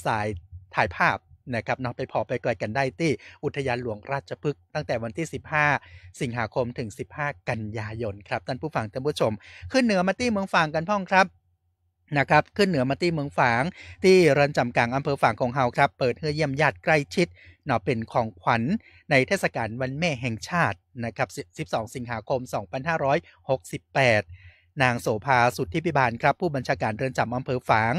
สายถ่ายภาพ นะครับเนาะไปพอไปไกลกันได้ที่อุทยานหลวงราชพฤกษ์ตั้งแต่วันที่15สิงหาคมถึง15กันยายนครับท่านผู้ฟังท่านผู้ชมขึ้นเหนือมาที่เมืองฝางกันพ่องครับนะครับขึ้นเหนือมาที่เมืองฝางที่เรือนจำกลางอำเภอฝางของเฮาครับเปิดให้เยี่ยมญาติใกล้ชิดเนาะเป็นของขวัญในเทศกาลวันแม่แห่งชาตินะครับ12สิงหาคม2568นางโสภาสุทธิพิบาลครับผู้บัญชาการเรือนจำอำเภอฝาง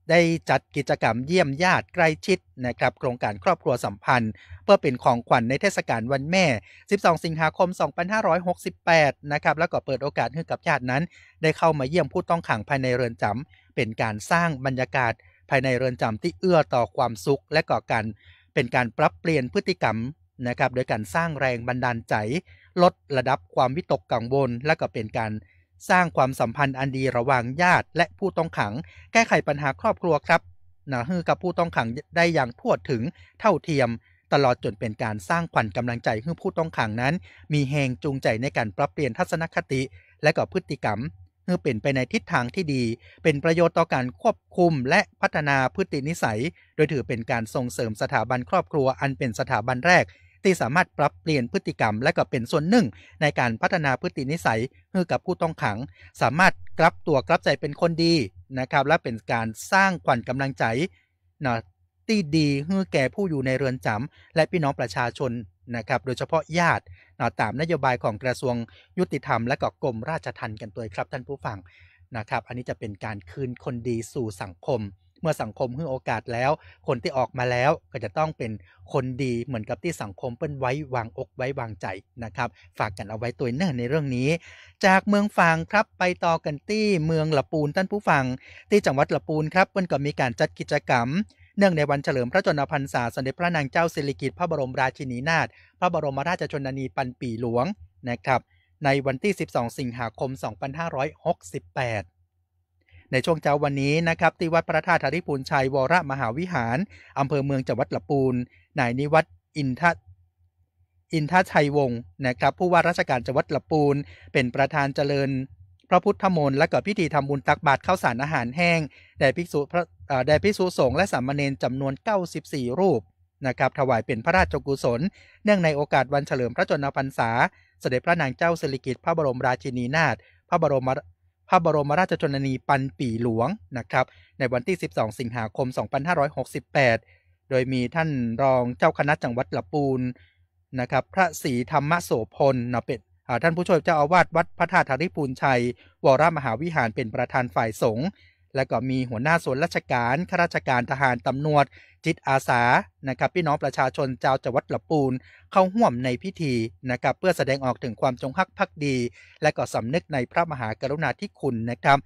ได้จัดกิจกรรมเยี่ยมญาติใกล้ชิดนะครับโครงการครอบครัวสัมพันธ์เพื่อเป็นของขวัญในเทศกาลวันแม่12สิงหาคม2568นะครับแล้วก็เปิดโอกาสให้กับญาตินั้นได้เข้ามาเยี่ยมผู้ต้องขังภายในเรือนจำเป็นการสร้างบรรยากาศภายในเรือนจำที่เอื้อต่อความสุขและก่อการเป็นการปรับเปลี่ยนพฤติกรรมนะครับโดยการสร้างแรงบันดาลใจลดระดับความวิตกกังวลและก็เป็นการสร้างความสัมพันธ์อันดีระหว่างญาติและผู้ต้องขังแก้ไขปัญหาครอบครัวครับให้กับผู้ต้องขังได้อย่างทั่วถึงเท่าเทียมตลอดจนเป็นการสร้างขวัญกำลังใจให้ผู้ต้องขังนั้นมีแรงจูงใจในการปรับเปลี่ยนทัศนคติและก็พฤติกรรมให้เป็นไปในทิศทางที่ดีเป็นประโยชน์ต่อการควบคุมและพัฒนาพฤตินิสัยโดยถือเป็นการส่งเสริมสถาบันครอบครัวอันเป็นสถาบันแรกที่สามารถปรับเปลี่ยนพฤติกรรมและก็เป็นส่วนหนึ่งในการพัฒนาพฤตินิสัยให้กับผู้ต้องขังสามารถกลับตัวกลับใจเป็นคนดีนะครับและเป็นการสร้างขวัญกำลังใจนะที่ดีให้แก่ผู้อยู่ในเรือนจำและพี่น้องประชาชนนะครับโดยเฉพาะญาติตามนโยบายของกระทรวงยุติธรรมและก็กรมราชทัณฑ์กันตัวครับท่านผู้ฟังนะครับอันนี้จะเป็นการคืนคนดีสู่สังคมเมื่อสังคมให้โอกาสแล้วคนที่ออกมาแล้วก็จะต้องเป็นคนดีเหมือนกับที่สังคมเปิ้นไว้วางอกไว้วางใจนะครับฝากกันเอาไว้ตัวเนื่องในเรื่องนี้จากเมืองฝางครับไปต่อกันที่เมืองละปูนท่านผู้ฟังที่จังหวัดละปูนครับเปิ้นก็มีการจัดกิจกรรมเนื่องในวันเฉลิมพระชนมพรรษาสมเด็จพระนางเจ้าสิริกิติ์พระบรมราชินีนาถพระบรมราชชนนีพันปีหลวงนะครับในวันที่12สิงหาคม2568ในช่วงเช้าวันนี้นะครับที่วัดพระธาตุธริพูนชัยวรมหาวิหารอำเภอเมืองจังหวัดละปูนนายนิวัฒน์อินทชัยวงศ์นะครับผู้ว่าราชการจังหวัดละปูนเป็นประธานเจริญพระพุทธมนต์และก็พิธีทำบุญตักบาตรข้าวสารอาหารแห้งแด่ภิกษุสงฆ์และสามเณรจำนวน94รูปนะครับถวายเป็นพระราชกุศลเนื่องในโอกาสวันเฉลิมพระชนมพรรษาเสด็จพระนางเจ้าสิริกิติ์พระบรมราชินีนาถพระบรมราชชนนีพันปีหลวงนะครับในวันที่12สิงหาคม2568โดยมีท่านรองเจ้าคณะจังหวัดละปูนนะครับพระศรีธรรมโสพลเป็นท่านผู้ช่วยเจ้าอาวาสวัดพระธาตุธริพูนชัยวรมหาวิหารเป็นประธานฝ่ายสงฆ์และก็มีหัวหน้าส่วนราชการข้าราชการทหารตำรวจจิตอาสานะครับพี่น้องประชาชนชาวจังหวัดละปูนเข้าร่วมในพิธีนะครับเพื่อแสดงออกถึงความจงรักภักดีและก็สำนึกในพระมหากรุณาธิคุณนะครับ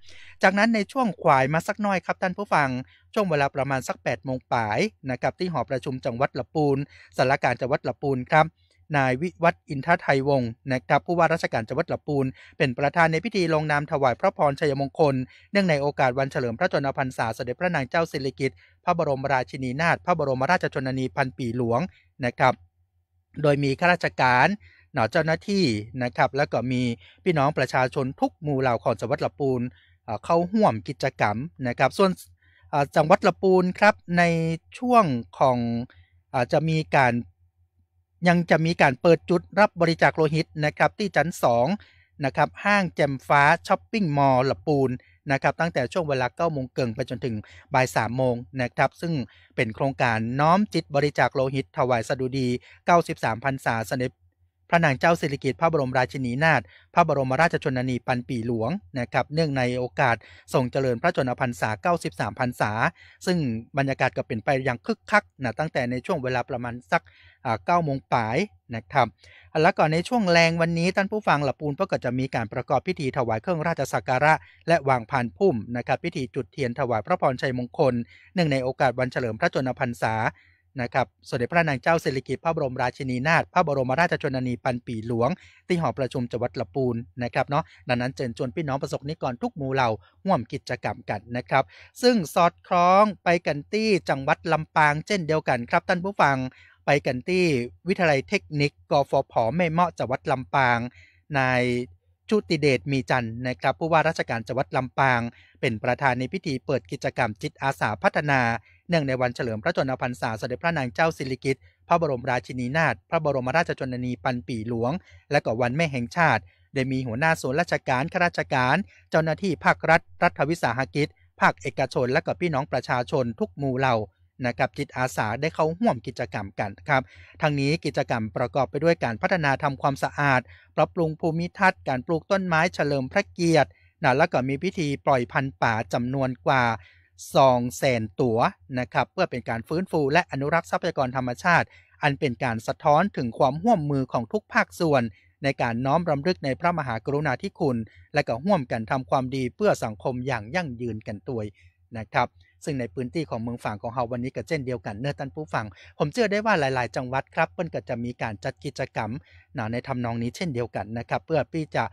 จากนั้นในช่วงขวายมาสักน้อยครับท่านผู้ฟังช่วงเวลาประมาณสัก 8 โมงป่ายนะครับที่หอประชุมจังหวัดละปูนศาลาการจังหวัดละปูนครับนายวิวัฒน์อินทชัยวงศ์นะครับผู้ว่าราชการจังหวัดละปูนเป็นประธานในพิธีลงนามถวายพระพรชัยมงคลเนื่องในโอกาสวันเฉลิมพระชนมพรรษาสมเด็จพระนางเจ้าสิริกิติ์พระบรมราชินีนาถพระบรมราชชนนีพันปีหลวงนะครับโดยมีข้าราชการเจ้าหน้าที่นะครับแล้วก็มีพี่น้องประชาชนทุกหมู่เหล่าของจังหวัดละปูนเข้าร่วมกิจกรรมนะครับส่วนจังหวัดละปูนครับในช่วงของยังจะมีการเปิดจุดรับบริจาคโลหิตนะครับที่ชั้น2นะครับห้างแจ่มฟ้าช้อปปิ้งมอลล์ละปูนนะครับตั้งแต่ช่วงเวลา 9 โมงเกิงไปจนถึงบ่าย 3 โมงนะครับซึ่งเป็นโครงการน้อมจิตบริจาคโลหิตถวายสดุดี93พรรษาสมเด็จพระนางเจ้าสิริกิติ์พระบรมราชินีนาถพระบรมราชชนนีพันปีหลวงนะครับเนื่องในโอกาสทรงเจริญพระชนมพรรษา93พรรษาซึ่งบรรยากาศก็เป็นไปอย่างคึกคักตั้งแต่ในช่วงเวลาประมาณสัก9 โมงป่ายนะครับแล้วก็ในช่วงแรงวันนี้ท่านผู้ฟังละปูนก็จะมีการประกอบพิธีถวายเครื่องราชสักการะและวางพานพุ่มนะครับพิธีจุดเทียนถวายพระพรชัยมงคลเนื่องในโอกาสวันเฉลิมพระชนมพรรษานะครับสมเด็จพระนางเจ้าสิริกิติ์พระบรมราชินีนาถพระบรมราชชนนีพันปีหลวงที่หอประชุมจังหวัดละปูนนะครับเนาะดังนั้นเชิญชวนพี่น้องประสบนิกรทุกหมู่เหล่าร่วมกิจกรรมกันนะครับซึ่งสอดคล้องไปกันที่จังหวัดลำปางเช่นเดียวกันครับท่านผู้ฟังไปกันที่วิทยาลัยเทคนิคกฟผ.แม่เมาะจังหวัดลำปางนาย ชุติเดชมีจันทร์นะครับผู้ว่าราชการจังหวัดลำปางเป็นประธานในพิธีเปิดกิจกรรมจิตอาสาพัฒนาเนื่องในวันเฉลิมพระชนมพรรษาสมเด็จพระนางเจ้าสิริกิติ์พระบรมราชินีนาถพระบรมราชชนนีพันปีหลวงและก็วันแม่แห่งชาติได้มีหัวหน้าส่วนราชการข้าราชการเจ้าหน้าที่ภาครัฐรัฐวิสาหกิจภาคเอกชนและก็พี่น้องประชาชนทุกหมู่เหล่านะครับจิตอาสาได้เข้าร่วมกิจกรรมกันครับทั้งนี้กิจกรรมประกอบไปด้วยการพัฒนาทำความสะอาดปรับปรุงภูมิทัศน์การปลูกต้นไม้เฉลิมพระเกียรติแล้วก็มีพิธีปล่อยพันธุ์ป่าจำนวนกว่า200,000 ตัวนะครับเพื่อเป็นการฟื้นฟูและอนุรักษ์ทรัพยากรธรรมชาติอันเป็นการสะท้อนถึงความร่วมมือของทุกภาคส่วนในการน้อมรำลึกในพระมหากรุณาธิคุณและก็ร่วมกันทำความดีเพื่อสังคมอย่างยั่งยืนกันตัวนะครับซึ่งในพื้นที่ของเมืองฝางของเฮาวันนี้ก็เช่นเดียวกันเนื้อท่านผู้ฟังผมเชื่อได้ว่าหลายๆจังหวัดครับเพิ่นก็จะมีการจัดกิจกรรมในทำนองนี้เช่นเดียวกันนะครับเพื่อที่จะ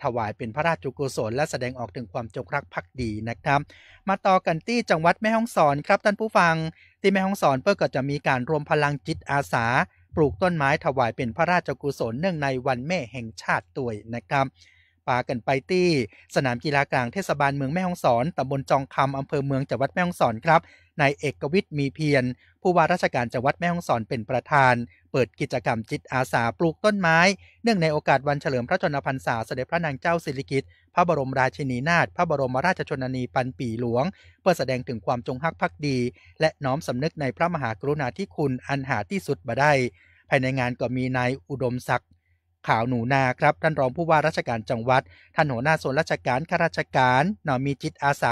ถวายเป็นพระราชกุศลและแสดงออกถึงความจงรักภักดีนะครับมาต่อกันที่จังหวัดแม่ฮ่องสอนครับท่านผู้ฟังที่แม่ฮ่องสอนเพิ่นก็จะมีการรวมพลังจิตอาสาปลูกต้นไม้ถวายเป็นพระราชกุศลเนื่องในวันแม่แห่งชาติด้วยนะครับพากันไปที่สนามกีฬากลางเทศบาลเมืองแม่ฮ่องสอนตำบลจองคำอำเภอเมืองจังหวัดแม่ฮ่องสอนครับนายเอกวิทย์มีเพียรผู้ว่าราชการจังหวัดแม่ฮ่องสอนเป็นประธานเปิดกิจกรรมจิตอาสาปลูกต้นไม้เนื่องในโอกาสวันเฉลิมพระชนมพรรษาสมเด็จพระนางเจ้าสิริกิติ์พระบรมราชินีนาถพระบรมราชชนนีพันปีหลวงเพื่อแสดงถึงความจงรักภักดีและน้อมสำนึกในพระมหากรุณาธิคุณอันหาที่สุดบ่ได้ภายในงานก็มีนายอุดมศักดิ์ขาวหนูนาครับท่านรองผู้ว่าราชการจังหวัดท่านหัวหน้าส่วนราชการข้าราชการมีจิตอาสา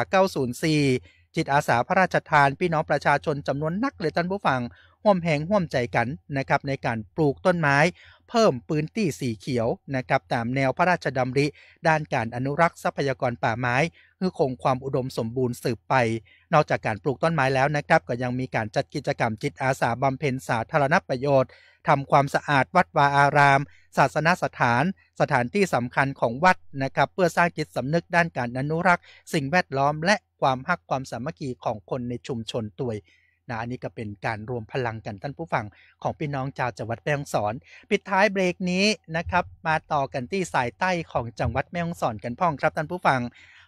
904จิตอาสาพระราชทานพี่น้องประชาชนจำนวนนักเลยท่านผู้ฟังร่วมแหงร่วมใจกันนะครับในการปลูกต้นไม้เพิ่มพื้นที่สีเขียวนะครับตามแนวพระราชดำริด้านการอนุรักษ์ทรัพยากรป่าไม้เพื่อคงความอุดมสมบูรณ์สืบไปนอกจากการปลูกต้นไม้แล้วนะครับก็ยังมีการจัดกิจกรรมจิตอาสาบำเพ็ญสาธารณประโยชน์ทำความสะอาดวัดวาอารามศาสนสถานที่สำคัญของวัดนะครับเพื่อสร้างจิตสำนึกด้านการอนุรักษ์สิ่งแวดล้อมและความรักความสามัคคีของคนในชุมชนตัวอันนี้ก็เป็นการรวมพลังกันท่านผู้ฟังของพี่น้องชาวจังหวัดแม่ฮ่องสอนปิดท้ายเบรกนี้นะครับมาต่อกันที่สายใต้ของจังหวัดแม่ฮ่องสอนกันพ่องครับท่านผู้ฟัง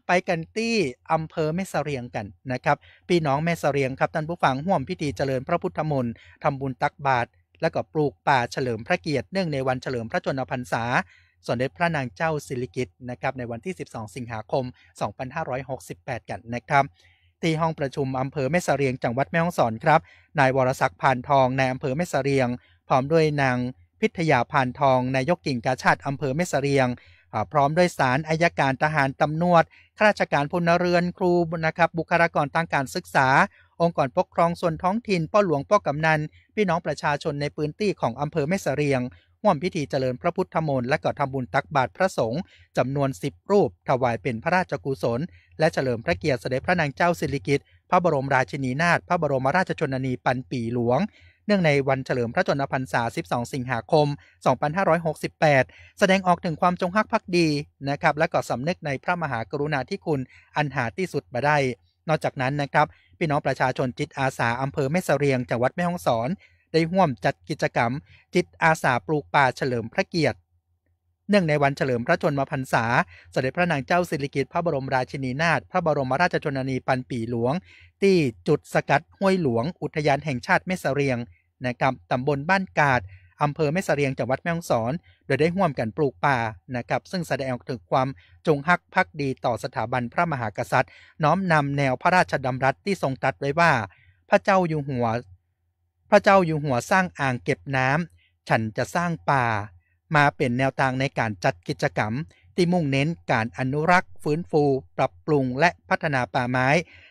ไปกันที่อำเภอแม่เสรียงกันนะครับพี่น้องแม่เสรียงครับท่านผู้ฟังร่วมพิธีเจริญพระพุทธมนต์ทำบุญตักบาตรและก็ปลูกป่าเฉลิมพระเกียรติเนื่องในวันเฉลิมพระชนมพรรษาสมเด็จพระนางเจ้าสิริกิติ์นะครับในวันที่12สิงหาคม2568กันนะครับที่ห้องประชุมอำเภอแม่เสรียงจังหวัดแม่ฮ่องสอนครับนายวรศักดิ์พานทองในอำเภอแม่เสรียงพร้อมด้วยนางพิทยาพานทองนายกกิ่งกาชาดอำเภอแม่เสรียงพร้อมด้วยศาลอัยการทหารตำรวจข้าราชการพลเรือนครูนะครับบุคลากรทางการศึกษาองค์กรปกครองส่วนท้องถิ่นพ่อหลวงพ่อกำนันพี่น้องประชาชนในพื้นที่ของอำเภอแม่เสรียงร่วมพิธีเจริญพระพุทธมนต์และก็ทำบุญตักบาตรพระสงฆ์จำนวน10รูปถวายเป็นพระราชกุศลและเฉลิมพระเกียรติสมเด็จพระนางเจ้าสิริกิติ์พระบรมราชินีนาถพระบรมราชชนนีพันปีหลวงเนื่องในวันเฉลิมพระชนมพรรษา12สิงหาคม2568แสดงออกถึงความจงรักภักดีนะครับและก็สำนึกในพระมหากรุณาธิคุณอันหาที่สุดบ่ได้นอกจากนั้นนะครับพี่น้องประชาชนจิตอาสาอำเภอแม่เสรียงจังหวัดแม่ฮ่องสอนได้ร่วมจัดกิจกรรมจิตอาสาปลูกป่าเฉลิมพระเกียรติเนื่องในวันเฉลิมพระชนมพรรษาสมเด็จพระนางเจ้าสิริกิติ์พระบรมราชินีนาถพระบรมราชชนนีพันปีหลวงที่จุดสกัดห้วยหลวงอุทยานแห่งชาติแม่เสรียงนะครับตำบลบ้านกาดอำเภอแม่เสรียงจังหวัดแม่ฮ่องสอนโดยได้ร่วมกันปลูกป่านะครับซึ่งแสดงออกถึงความจงรักภักดีต่อสถาบันพระมหากษัตริย์น้อมนำแนวพระราชดำรัสที่ทรงตรัสไว้ว่าพระเจ้าอยู่หัวสร้างอ่างเก็บน้ำฉันจะสร้างป่ามาเป็นแนวทางในการจัดกิจกรรมที่มุ่งเน้นการอนุรักษ์ฟื้นฟูปรับปรุงและพัฒนาป่าไม้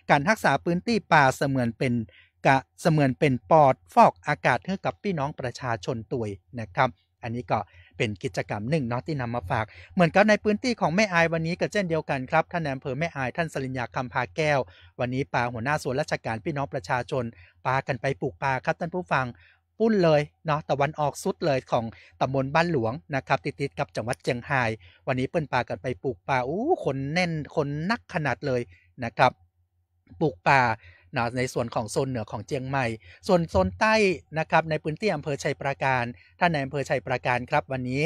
การรักษาพื้นที่ป่าเสมือนเป็นปอดฟอกอากาศให้กับพี่น้องประชาชนตัวนะครับอันนี้ก็เป็นกิจกรรมหนึ่งที่นำมาฝากเหมือนกับในพื้นที่ของแม่อายวันนี้ก็เช่นเดียวกันครับท่านอำเภอแม่อายท่านสริญญาคำพาแก้ววันนี้ปาหัวหน้าส่วนราชการพี่น้องประชาชนปากันไปปลูกป่าครับท่านผู้ฟังปุ้นเลยตะวันออกสุดเลยของตำบลบ้านหลวงนะครับติดกับจังหวัดเชียงรายวันนี้เปิ้นปากันไปปลูกป่าคนแน่นคนนักขนาดเลยนะครับปลูกป่า นะในส่วนของโซนเหนือของเชียงใหม่ส่วนโซนใต้นะครับในพื้นที่อำเภอชัยปราการท่านในอำเภอชัยปราการครับวันนี้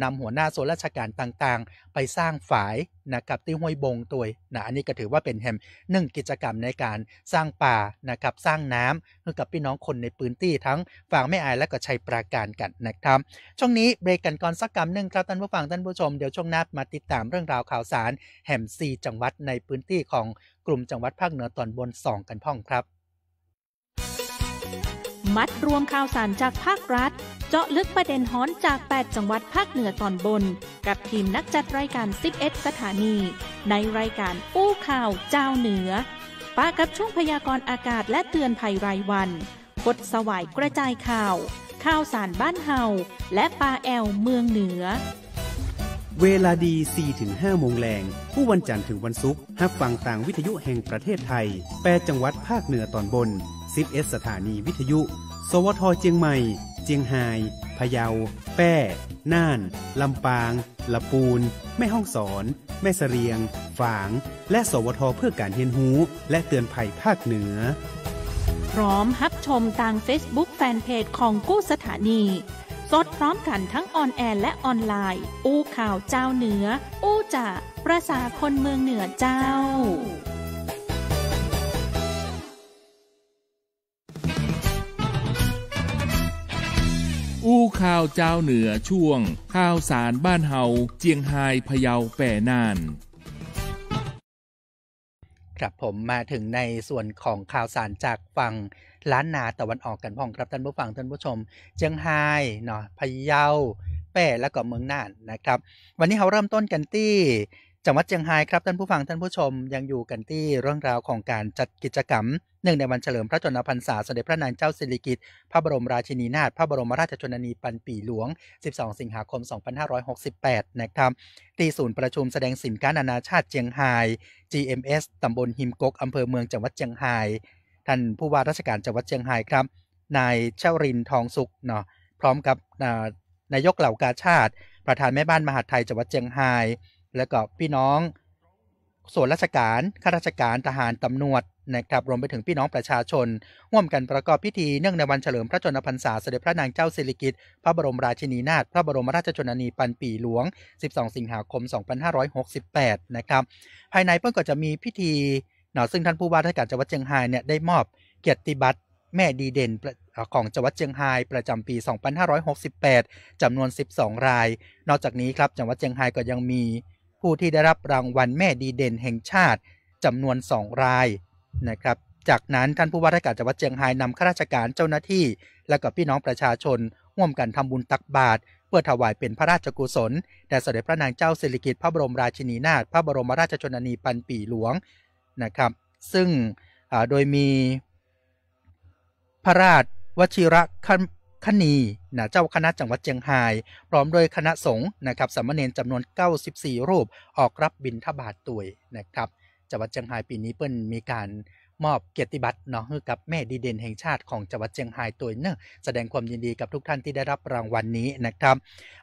นำหัวหน้าส่วนราชการต่างๆไปสร้างฝายนะครับที่ห้วยบงตัวนะอันนี้ก็ถือว่าเป็นแห่งหนึ่งกิจกรรมในการสร้างป่านะครับสร้างน้ำให้กับพี่น้องคนในพื้นที่ทั้งฝั่งแม่อายและก็ชัยปราการกันนะครับช่วงนี้เบรกกันก่อนสักกำนึงครับท่านผู้ฟังท่านผู้ชมเดี๋ยวช่วงหน้ามาติดตามเรื่องราวข่าวสารแห่ง4จังหวัดในพื้นที่ของกลุ่มจังหวัดภาคเหนือตอนบน2กันพ่องครับมัดรวมข่าวสารจากภาครัฐเจาะลึกประเด็นฮ้อนจาก8จังหวัดภาคเหนือตอนบนกับทีมนักจัดรายการ11สถานีในรายการอู้ข่าวเจ้าเหนือป้ากับช่วงพยากรณ์อากาศและเตือนภัยรายวันพดสวายกระจายข่าวสารบ้านเฮาและปลาแอวเมืองเหนือเวลาดี 4-5 โมงแรงผู้วันจันทร์ถึงวันศุกร์รับฟังต่างวิทยุแห่งประเทศไทย8จังหวัดภาคเหนือตอนบน11สถานีวิทยุสวทเชียงใหม่เชียงรายพะเยาแพร่น่านลำปางลำพูนแม่ฮ่องสอนแม่เสรียงฝางและสวทเพื่อการเรียนรู้และเตือนภัยภาคเหนือพร้อมรับชมทาง Facebook แฟนเพจของกู้สถานีสดพร้อมกันทั้งออนแอร์และออนไลน์อู้ข่าวเจ้าเหนืออู้จากประสาคนเมืองเหนือเจ้าอู้ข่าวเจ้าเหนือช่วงข่าวสารบ้านเฮาเจียงไฮ้พะเยาแป่น่านครับผมมาถึงในส่วนของข่าวสารจากฝั่งล้านนาตะวันออกกันพ่องครับท่านผู้ฟังท่านผู้ชมเชียงรายเนาะพะเยาแป่และก็เมืองน่านนะครับวันนี้เราเริ่มต้นกันที่จังหวัดเชียงรายครับท่านผู้ฟังท่านผู้ชมยังอยู่กันที่เรื่องราวของการจัดกิจกรรมเนื่องในวันเฉลิมพระชนมพรรษาสมเด็จพระนางเจ้าสิริกิติ์พระบรมราชินีนาถพระบรมราชชนนีพันปีหลวง12สิงหาคม2568นะครับที่ศูนย์ประชุมแสดงสินค้านานาชาติเชียงราย GMS ตำบลหิมกกอำเภอเมืองจังหวัดเชียงรายท่านผู้ว่าราชการจังหวัดเชียงรายครับนายเชรินทร์ทองสุขเนาะพร้อมกับนายกเหล่ากาชาดประธานแม่บ้านมหาดไทยจังหวัดเชียงรายและก็พี่น้องส่วนราชการข้าราชการทหารตำรวจนะครับรวมไปถึงพี่น้องประชาชนร่วมกันประกอบพิธีเนื่องในวันเฉลิมพระชนมพรรษาสมเด็จพระนางเจ้าสิริกิติ์พระบรมราชินีนาถพระบรมราชชนนีพันปีหลวง12สิงหาคม2568นะครับภายในเพิ่งก็จะมีพิธีซึ่งท่านผู้ว่าราชการจังหวัดเชียงรายเนี่ยได้มอบเกียรติบัตรแม่ดีเด่นของจังหวัดเชียงรายประจำปี2568จำนวน12รายนอกจากนี้ครับจังหวัดเชียงรายก็ยังมีผู้ที่ได้รับรางวัลแม่ดีเด่นแห่งชาติจำนวน2รายนะครับจากนั้นท่านผู้ว่าราชการจังหวัดเชียงรายนำข้าราชการเจ้าหน้าที่และก็พี่น้องประชาชนร่วมกันทำบุญตักบาตรเพื่อถวายเป็นพระราชกุศลแด่สมเด็จพระนางเจ้าสิริกิติ์พระบรมราชินีนาถพระบรมราชชนนีพันปีหลวงนะครับซึ่งโดยมีพระราชวชิรคณีเจ้าคณะจังหวัดเชียงรายพร้อมโดยคณะสงฆ์นะครับสามเณรจำนวน94รูปออกรับบิณฑบาตตุยนะครับจังหวัดเชียงรายปีนี้เปิ้นมีการมอบเกียรติบัตรให้กับแม่ดีเด่นแห่งชาติของจังหวัดเชียงรายตัวแสดงความยินดีกับทุกท่านที่ได้รับรางวัล นี้นะครับ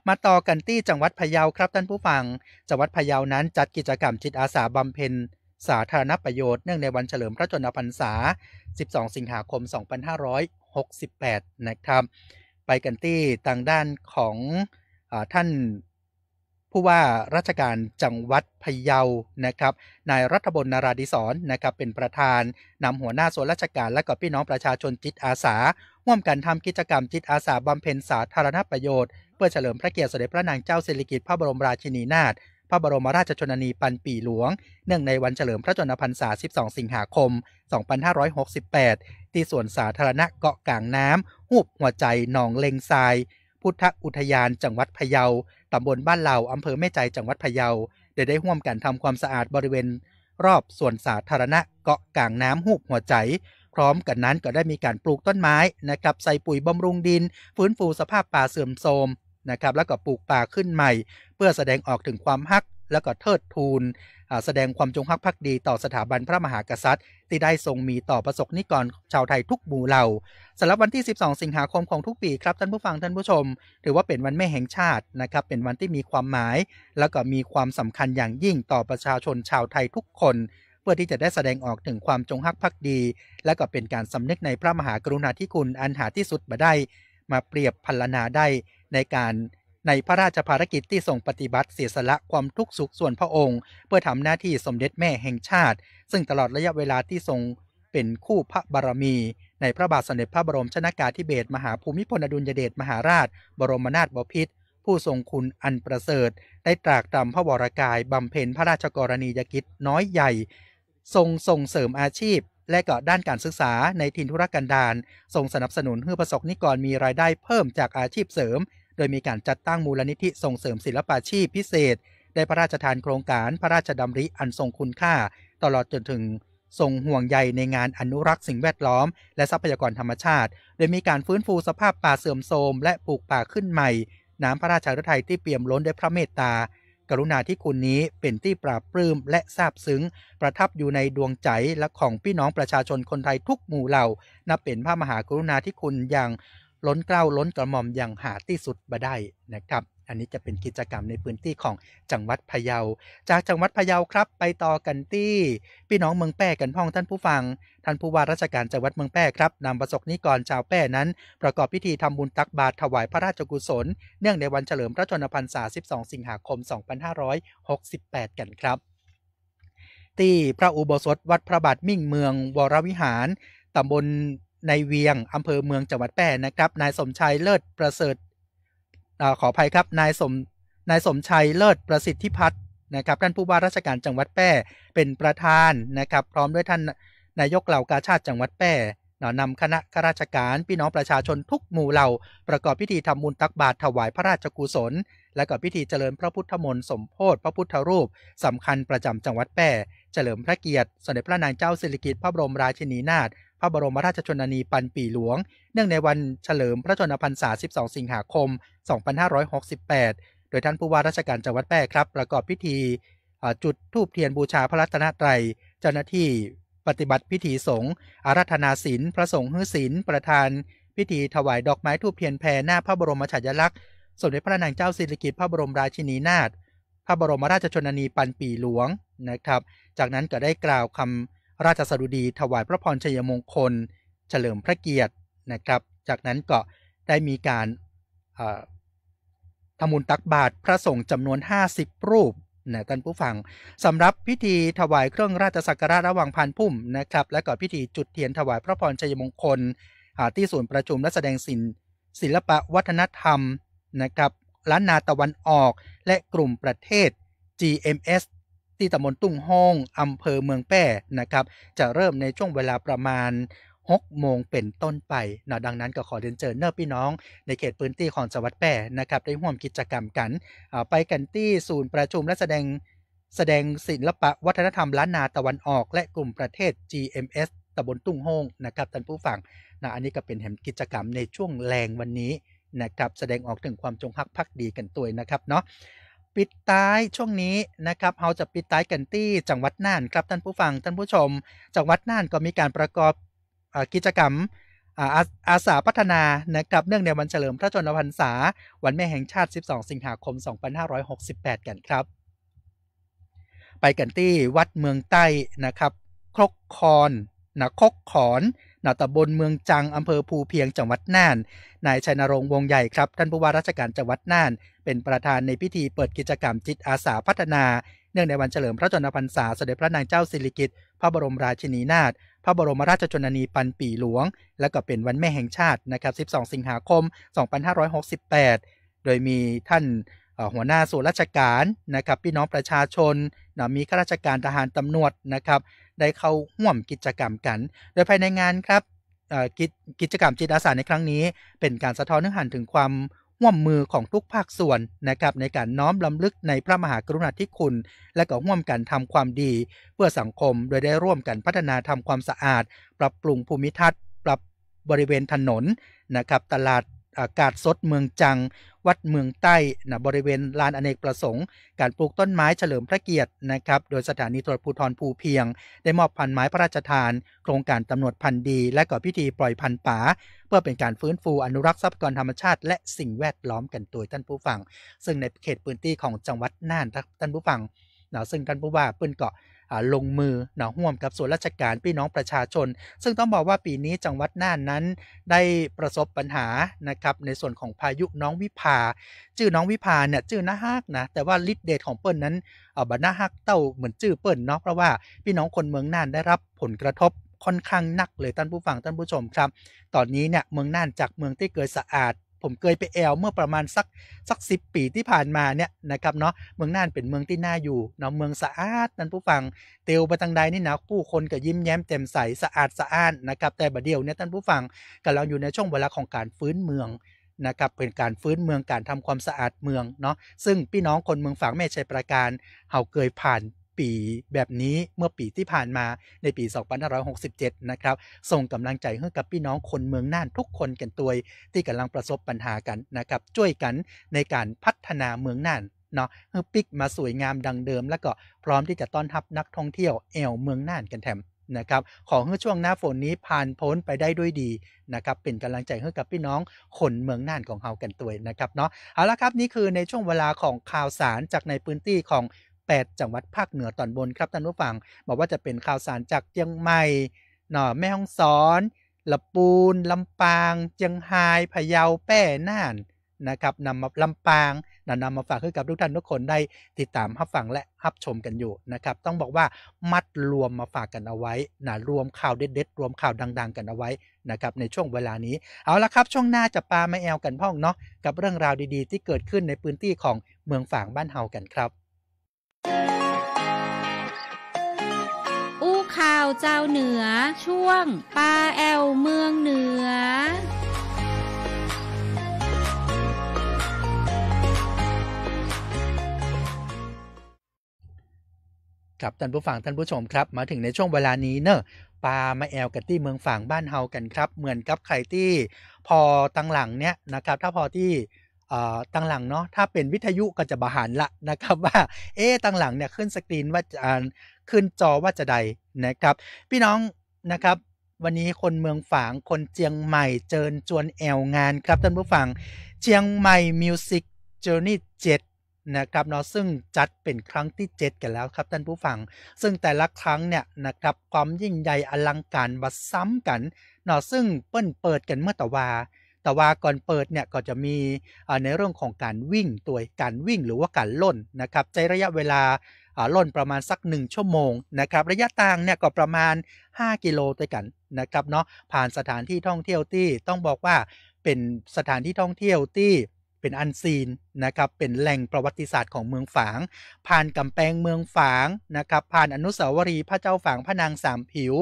มาต่อกันที่จังหวัดพะเยาครับท่านผู้ฟังจังหวัดพะเยานั้นจัดกิจกรรมจิตอาสาบำเพ็ญสาธารณประโยชน์เนื่องในวันเฉลิมพระชนมพรรษา12สิงหาคม2568นะครับไปกันที่ทางด้านของท่านผู้ว่าราชการจังหวัดพะเยานะครับนายรัฐบลนาราดิศรนะครับเป็นประธานนำหัวหน้าส่วนราชการและก็พี่น้องประชาชนจิตอาสาร่วมกันทำกิจกรรมจิตอาสาบำเพ็ญสาธารณประโยชน์เพื่อเฉลิมพระเกียรติสมเด็จพระนางเจ้าสิริกิติ์พระบรมราชินีนาถพระบรมราชชนนีพันปีหลวงเนื่องในวันเฉลิมพระชนมพรรษา12สิงหาคม2568ที่สวนสาธารณะเกาะกลางน้ำหูบหัวใจหนองเลงทรายพุทธอุทยานจังหวัดพะเยาตำบลบ้านเหล่าอำเภอแม่ใจจังหวัดพะเยาได้ร่วมกันทำความสะอาดบริเวณรอบสวนสาธารณะเกาะกลางน้ำหูบหัวใจพร้อมกันนั้นก็ได้มีการปลูกต้นไม้นะครับใส่ปุ๋ยบำรุงดินฟื้นฟูสภาพป่าเสื่อมโทรมนะครับแล้วก็ปลูกป่าขึ้นใหม่เพื่อแสดงออกถึงความฮักแล้วก็เทิดทูนแสดงความจงรักภักดีต่อสถาบันพระมหากษัตริย์ที่ได้ทรงมีต่อประสบนิกรชาวไทยทุกหมู่เหล่าสำหรับวันที่12สิงหาคมของทุกปีครับท่านผู้ฟังท่านผู้ชมถือว่าเป็นวันแม่แห่งชาตินะครับเป็นวันที่มีความหมายแล้วก็มีความสำคัญอย่างยิ่งต่อประชาชนชาวไทยทุกคน เพื่อที่จะได้แสดงออกถึงความจงรักภักดีและก็เป็นการสำนึกในพระมหากรุณาธิคุณอันหาที่สุดบ่ได้มาเปรียบพรรณนาได้ในพระราชภารกิจที่ทรงปฏิบัติเสียสละความทุกข์สุขส่วนพระองค์เพื่อทำหน้าที่สมเด็จแม่แห่งชาติซึ่งตลอดระยะเวลาที่ทรงเป็นคู่พระบารมีในพระบาทสมเด็จพระบรมชนกาธิเบศรมหาภูมิพลอดุลยเดชมหาราชบรมนาถบพิตรผู้ทรงคุณอันประเสริฐได้ตรากตรำพระวรกายบำเพ็ญพระราชกรณียกิจน้อยใหญ่ทรงส่งเสริมอาชีพและก็ด้านการศึกษาในถิ่นทุรกันดารทรงสนับสนุนให้ประสบนิกรมีรายได้เพิ่มจากอาชีพเสริมโดยมีการจัดตั้งมูลนิธิส่งเสริมศิลปาชีพพิเศษได้พระราชทานโครงการพระราชดำริอันทรงคุณค่าตลอดจนถึงทรงห่วงใยในงานอนุรักษ์สิ่งแวดล้อมและทรัพยากรธรรมชาติโดยมีการฟื้นฟูสภาพป่าเสื่อมโทรมและปลูกป่าขึ้นใหม่น้ำพระราชฤทัยที่เปี่ยมล้นด้วยพระเมตตากรุณาธิคุณนี้เป็นที่ปราบปลื้มและซาบซึ้งประทับอยู่ในดวงใจและของพี่น้องประชาชนคนไทยทุกหมู่เหล่านับเป็นพระมหากรุณาธิคุณอย่างล้นเกล้าล้นกระหม่อมอย่างหาที่สุดบ่ได้นะครับอันนี้จะเป็นกิจกรรมในพื้นที่ของจังหวัดพะเยาจากจังหวัดพะเยาครับไปต่อกันที่พี่น้องเมืองแป้กันพ้องท่านผู้ฟังท่านผู้ว่าราชการจังหวัดเมืองแป้ครับนำประสบนิกรชาวแป้นั้นประกอบพิธีทำบุญตักบาตรถวายพระราชกุศลเนื่องในวันเฉลิมพระชนมพรรษา12สิงหาคม2568กันครับที่พระอุโบสถวัดพระบาทมิ่งเมืองวรวิหารตำบลในเวียงอำเภอเมืองจังหวัดแป้นะครับนายสมชัยเลิศประเสริฐขออภัยครับนายสมชัยเลิศประสิทธิพัฒน์นะครับท่านผู้ว่าราชการจังหวัดแป้เป็นประธานนะครับพร้อมด้วยท่านนายกเหล่ากาชาติจังหวัดแป้นำคณะข้าราชการพี่น้องประชาชนทุกหมู่เหล่าประกอบพิธีทำบุญตักบาตรถวายพระราชกุศลและก็พิธีเจริญพระพุทธมนต์สมโภชพระพุทธรูปสำคัญประจำจังหวัดแป้เฉลิมพระเกียรติสมเด็จพระนางเจ้าสิริกิติ์พระบรมราชินีนาถพระบรมราชชนนีปันปีหลวงเนื่องในวันเฉลิมพระชนมพรรษา12สิงหาคม2568โดยท่านผู้ว่าราชการจังหวัดแป้ครับประกอบพิธีจุดธูปเทียนบูชาพระรัตนตรัยเจ้าหน้าที่ปฏิบัติพิธีสงฆ์อาราธนาศีลพระสงฆ์ฮือศีลประธานพิธีถวายดอกไม้ธูปเทียนแผ่หน้าพระบรมฉายาลักษณ์สมเด็จพระนางเจ้าสิริกิติ์พระบรมราชินีนาถพระบรมราชชนนีปันปีหลวงนะครับจากนั้นก็ได้กล่าวคำราชสดุดีถวายพระพรชัยมงคลเฉลิมพระเกียรตินะครับจากนั้นก็ได้มีการทำบุญตักบาตรพระสงฆ์จำนวน50รูปนะท่านผู้ฟังสำหรับพิธีถวายเครื่องราชสักการะระหว่างพานพุ่มนะครับและก็พิธีจุดเทียนถวายพระพรชัยมงคลที่ศูนย์ประชุมและแสดงศิลปะวัฒนธรรมนะครับล้านนาตะวันออกและกลุ่มประเทศ GMS ที่ตำบลตุ้งห้องอำเภอเมืองแป้นะครับจะเริ่มในช่วงเวลาประมาณ6 โมงเป็นต้นไปนะดังนั้นก็ขอเรียนเชิญพี่น้องในเขตพื้นที่ของจังหวัดแป้นะครับได้ร่วมกิจกรรมกันไปกันที่ศูนย์ประชุมและแสดงศิลปะวัฒนธรรมล้านนาตะวันออกและกลุ่มประเทศ GMS ตำบลตุ้งห้องนะครับท่านผู้ฟังนะอันนี้ก็เป็นกิจกรรมในช่วงแรงวันนี้นะครับแสดงออกถึงความจงรักภักดีกันตัวนะครับเนาะปิดท้ายช่วงนี้นะครับเราจะปิดท้ายกันที่จังหวัดน่านครับท่านผู้ฟังท่านผู้ชมจังหวัดน่านก็มีการประกอบกิจกรรมอาสาพัฒนานะครับเนื่องในวันเฉลิมพระชนมพรรษาวันแม่แห่งชาติ12สิงหาคม2568กันครับไปกันที่วัดเมืองใต้นะครับครกคอนคกขอนตำบลเมืองจังอำเภอภูเพียงจังหวัดน่านนายชัยนรงค์วงใหญ่ครับท่านผู้ว่าราชการจังหวัดน่านเป็นประธานในพิธีเปิดกิจกรรมจิตอาสาพัฒนาเนื่องในวันเฉลิมพระชนมพรรษาสมเด็จพระนางเจ้าสิริกิติ์พระบรมราชินีนาถพระบรมราชชนนีปันปีหลวงและก็เป็นวันแม่แห่งชาตินะครับ12สิงหาคม2568โดยมีท่านหัวหน้าส่วนราชการนะครับพี่น้องประชาชนมีข้าราชการทหารตำรวจนะครับได้เข้าร่วมกิจกรรมกันโดยภายในงานครับกิจกรรมจิตอาสาในครั้งนี้เป็นการสะท้อนเนื้อหาถึงความร่วมมือของทุกภาคส่วนนะครับในการน้อมรำลึกในพระมหากรุณาธิคุณและก็ร่วมกันทำความดีเพื่อสังคมโดยได้ร่วมกันพัฒนาทำความสะอาดปรับปรุงภูมิทัศน์ปรับบริเวณถนนนะครับตลาดอากาศสดเมืองจังวัดเมืองใต้บริเวณลานอเนกประสงค์การปลูกต้นไม้เฉลิมพระเกียรตินะครับโดยสถานีตำรวจภูธรภูเพียงได้มอบพันไม้พระราชทานโครงการตำรวจพันธุ์ดีและก็พิธีปล่อยพันธุ์ป่าเพื่อเป็นการฟื้นฟูอนุรักษ์ทรัพยากรธรรมชาติและสิ่งแวดล้อมกันโดยท่านผู้ฟังซึ่งในเขตพื้นที่ของจังหวัดน่านท่านผู้ฟังซึ่งท่านผู้ว่าเปิ้นก็ ลงมือร่วมกับส่วนราชการพี่น้องประชาชนซึ่งต้องบอกว่าปีนี้จังหวัดน่านนั้นได้ประสบปัญหานะครับในส่วนของพายุน้องวิภาชื่อน้องวิภาเนี่ยชื่อน่าฮักนะแต่ว่าฤทธิ์เดชของเปิ้ลนั้นบ่น่าฮักเต้าเหมือนชื่อเปิ้ลเนาะเพราะว่าพี่น้องคนเมืองน่านได้รับผลกระทบค่อนข้างหนักเลยท่านผู้ฟังท่านผู้ชมครับตอนนี้เนี่ยเมืองน่านจากเมืองที่เคยสะอาดผมเคยไปแอลเมื่อประมาณสัก10 ปีที่ผ่านมาเนี่ยนะครับเนาะเมืองน่านเป็นเมืองที่น่าอยู่เนาะเมืองสะอาดท่านผู้ฟังเตียวไปทางใดนี่นะผู้คนก็ยิ้มแย้มแจ่มใสสะอาดสะอ้านนะครับแต่บัดเดียวเนี่ยท่านผู้ฟังกำลังอยู่ในช่วงเวลาของการฟื้นเมืองนะครับเป็นการฟื้นเมืองการทำความสะอาดเมืองเนาะซึ่งพี่น้องคนเมืองฝางแม่ชัยปราการเฮาเคยผ่านปีแบบนี้เมื่อปีที่ผ่านมาในปี2567นะครับส่งกำลังใจให้กับพี่น้องคนเมืองน่านทุกคนกันตัวที่กำลังประสบปัญหากันนะครับช่วยกันในการพัฒนาเมืองน่านเนาะให้ปิกมาสวยงามดังเดิมแล้วก็พร้อมที่จะต้อนรับนักท่องเที่ยวแอวเมืองน่านกันแถมนะครับขอให้ช่วงหน้าฝนนี้ผ่านพ้นไปได้ด้วยดีนะครับเป็นกำลังใจให้กับพี่น้องคนเมืองน่านของเฮากันตัวนะครับเนาะเอาละครับนี่คือในช่วงเวลาของข่าวสารจากในพื้นที่ของ8จังหวัดภาคเหนือตอนบนครับท่านผู้ฟังบอกว่าจะเป็นข่าวสารจากเชียงใหม่แม่ฮ่องสอนลำพูนลำปางเชียงรายพะเยาแพร่น่านนะครับนำมาลำปางนำมาฝากให้กับทุกท่านทุกคนได้ติดตามรับฟังและรับชมกันอยู่นะครับต้องบอกว่ามัดรวมมาฝากกันเอาไว้รวมข่าวเด็ดๆรวมข่าวดังๆกันเอาไว้นะครับในช่วงเวลานี้เอาละครับช่วงหน้าจะปามาแอลกันพ่องเนาะกับเรื่องราวดีๆที่เกิดขึ้นในพื้นที่ของเมืองฝางบ้านเฮากันครับอู้ข่าวเจ้าเหนือช่วงปาแอลเมืองเหนือครับท่านผู้ฟังท่านผู้ชมครับมาถึงในช่วงเวลานี้เนอะปามาแอลกันที่เมืองฝางบ้านเฮากันครับเหมือนกับใครที่พอตั้งหลังเนี้ยนะครับถ้าพอที่ตั้งหลังเนาะถ้าเป็นวิทยุก็จะบาหารละนะครับว่าตั้งหลังเนี่ยขึ้นสกรีนว่าขึ้นจอว่าจะใดนะครับพี่น้องนะครับวันนี้คนเมืองฝางคนเจียงใหม่เจิญจวนแอลงานครับท่านผู้ฟังเจียงใหม่มิวสิกเจอร์นี่7นะครับเนาะซึ่งจัดเป็นครั้งที่7กันแล้วครับท่านผู้ฟังซึ่งแต่ละครั้งเนี่ยนะครับความยิ่งใหญ่อลังการบัดซ้ำกันเนาะซึ่งเปิดกันเมื่อแต่ว่าก่อนเปิดเนี่ยก็จะมีในเรื่องของการวิ่งตัวการวิ่งหรือว่าการล่นนะครับใช้ระยะเวลาล่นประมาณสัก1ชั่วโมงนะครับระยะทางเนี่ยก็ประมาณ5กิโลด้วยกันนะครับเนาะผ่านสถานที่ท่องเที่ยวที่ต้องบอกว่าเป็นสถานที่ท่องเที่ยวที่เป็นอันซีนนะครับเป็นแหล่งประวัติศาสตร์ของเมืองฝางผ่านกำแพงเมืองฝางนะครับผ่านอนุสาวรีย์พระเจ้าฝางพระนางสามผิว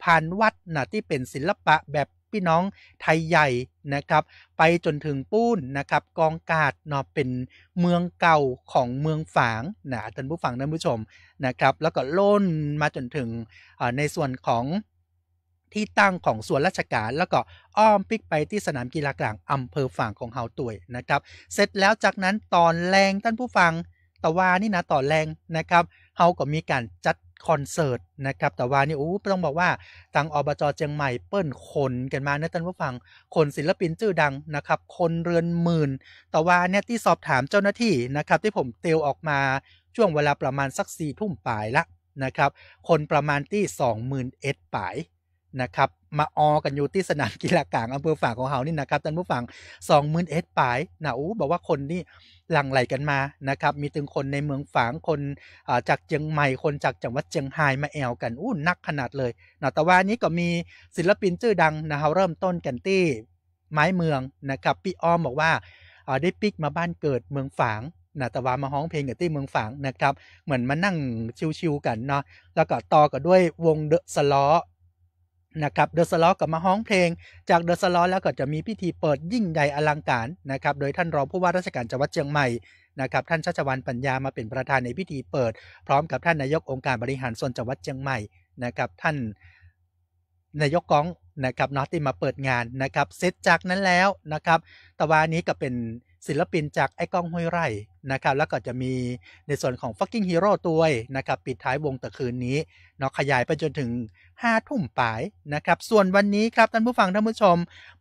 ผ่านวัดที่เป็นศิลปะแบบพี่น้องไทยใหญ่นะครับไปจนถึงปูนนะครับกองกาดเป็นเมืองเก่าของเมืองฝางท่านผู้ฟังท่านผู้ชมนะครับแล้วก็ล่นมาจนถึงในส่วนของที่ตั้งของส่วนราชการแล้วก็อ้อมปิกไปที่สนามกีฬากลางอำเภอฝางของเฮาตุยนะครับเสร็จแล้วจากนั้นตอนแรงท่านผู้ฟังแต่ว่านี่นะตอนแรงนะครับเฮาก็มีการจัดคอนเสิร์ตนะครับแต่ว่านี่ต้องบอกว่าทางอบจ.เชียงใหม่เปิ้นคนกันมานะท่านผู้ฟังคนศิลปินชื่อดังนะครับคนเรือนหมื่นแต่ว่าเนี่ยที่สอบถามเจ้าหน้าที่นะครับที่ผมเตลออกมาช่วงเวลาประมาณสัก4 ทุ่มปลายละนะครับคนประมาณที่ 21,000 ปลายนะครับมากันอยู่ที่สนามกีฬากลางอำเภอฝางของเฮานี่นะครับท่านผู้ฟัง 21,000 ปลายบอกว่าคนนี่หลั่งไหลกันมานะครับมีถึงคนในเมืองฝางคนจากเชียงใหม่คนจากจังหวัดเชียงรายมาแอวกันนักขนาดเลยแต่ว่านี้ก็มีศิลปินชื่อดังเฮาเริ่มต้นกันที่ไม้เมืองนะครับพี่อ้อมบอกว่าได้ปิกมาบ้านเกิดเมืองฝางแต่ว่ามาฮ้องเพลงกันที่เมืองฝางนะครับเหมือนมานั่งชิวๆกันเนาะแล้วก็ต่อกันด้วยวงเดอะสล้อนะครับเดอะสล้อกับมาฮ้องเพลงจากเดอะสล้อแล้วก็จะมีพิธีเปิดยิ่งใหญ่อลังการนะครับโดยท่านรองผู้ว่าราชการจังหวัดเชียงใหม่นะครับท่านชัชวรรณปัญญามาเป็นประธานในพิธีเปิดพร้อมกับท่านนายกองค์การบริหารส่วนจังหวัดเชียงใหม่นะครับท่านนายกก้องนะครับที่มาเปิดงานนะครับเสร็จจากนั้นแล้วนะครับตะวันนี้ก็เป็นศิลปินจากไอ้ก้องห้วยไร่นะครับแล้วก็จะมีในส่วนของ Fucking Hero ตัวนะครับปิดท้ายวงตะคืนนี้ขยายไปจนถึง5 ทุ่มปลายนะครับส่วนวันนี้ครับท่านผู้ฟังท่านผู้ชม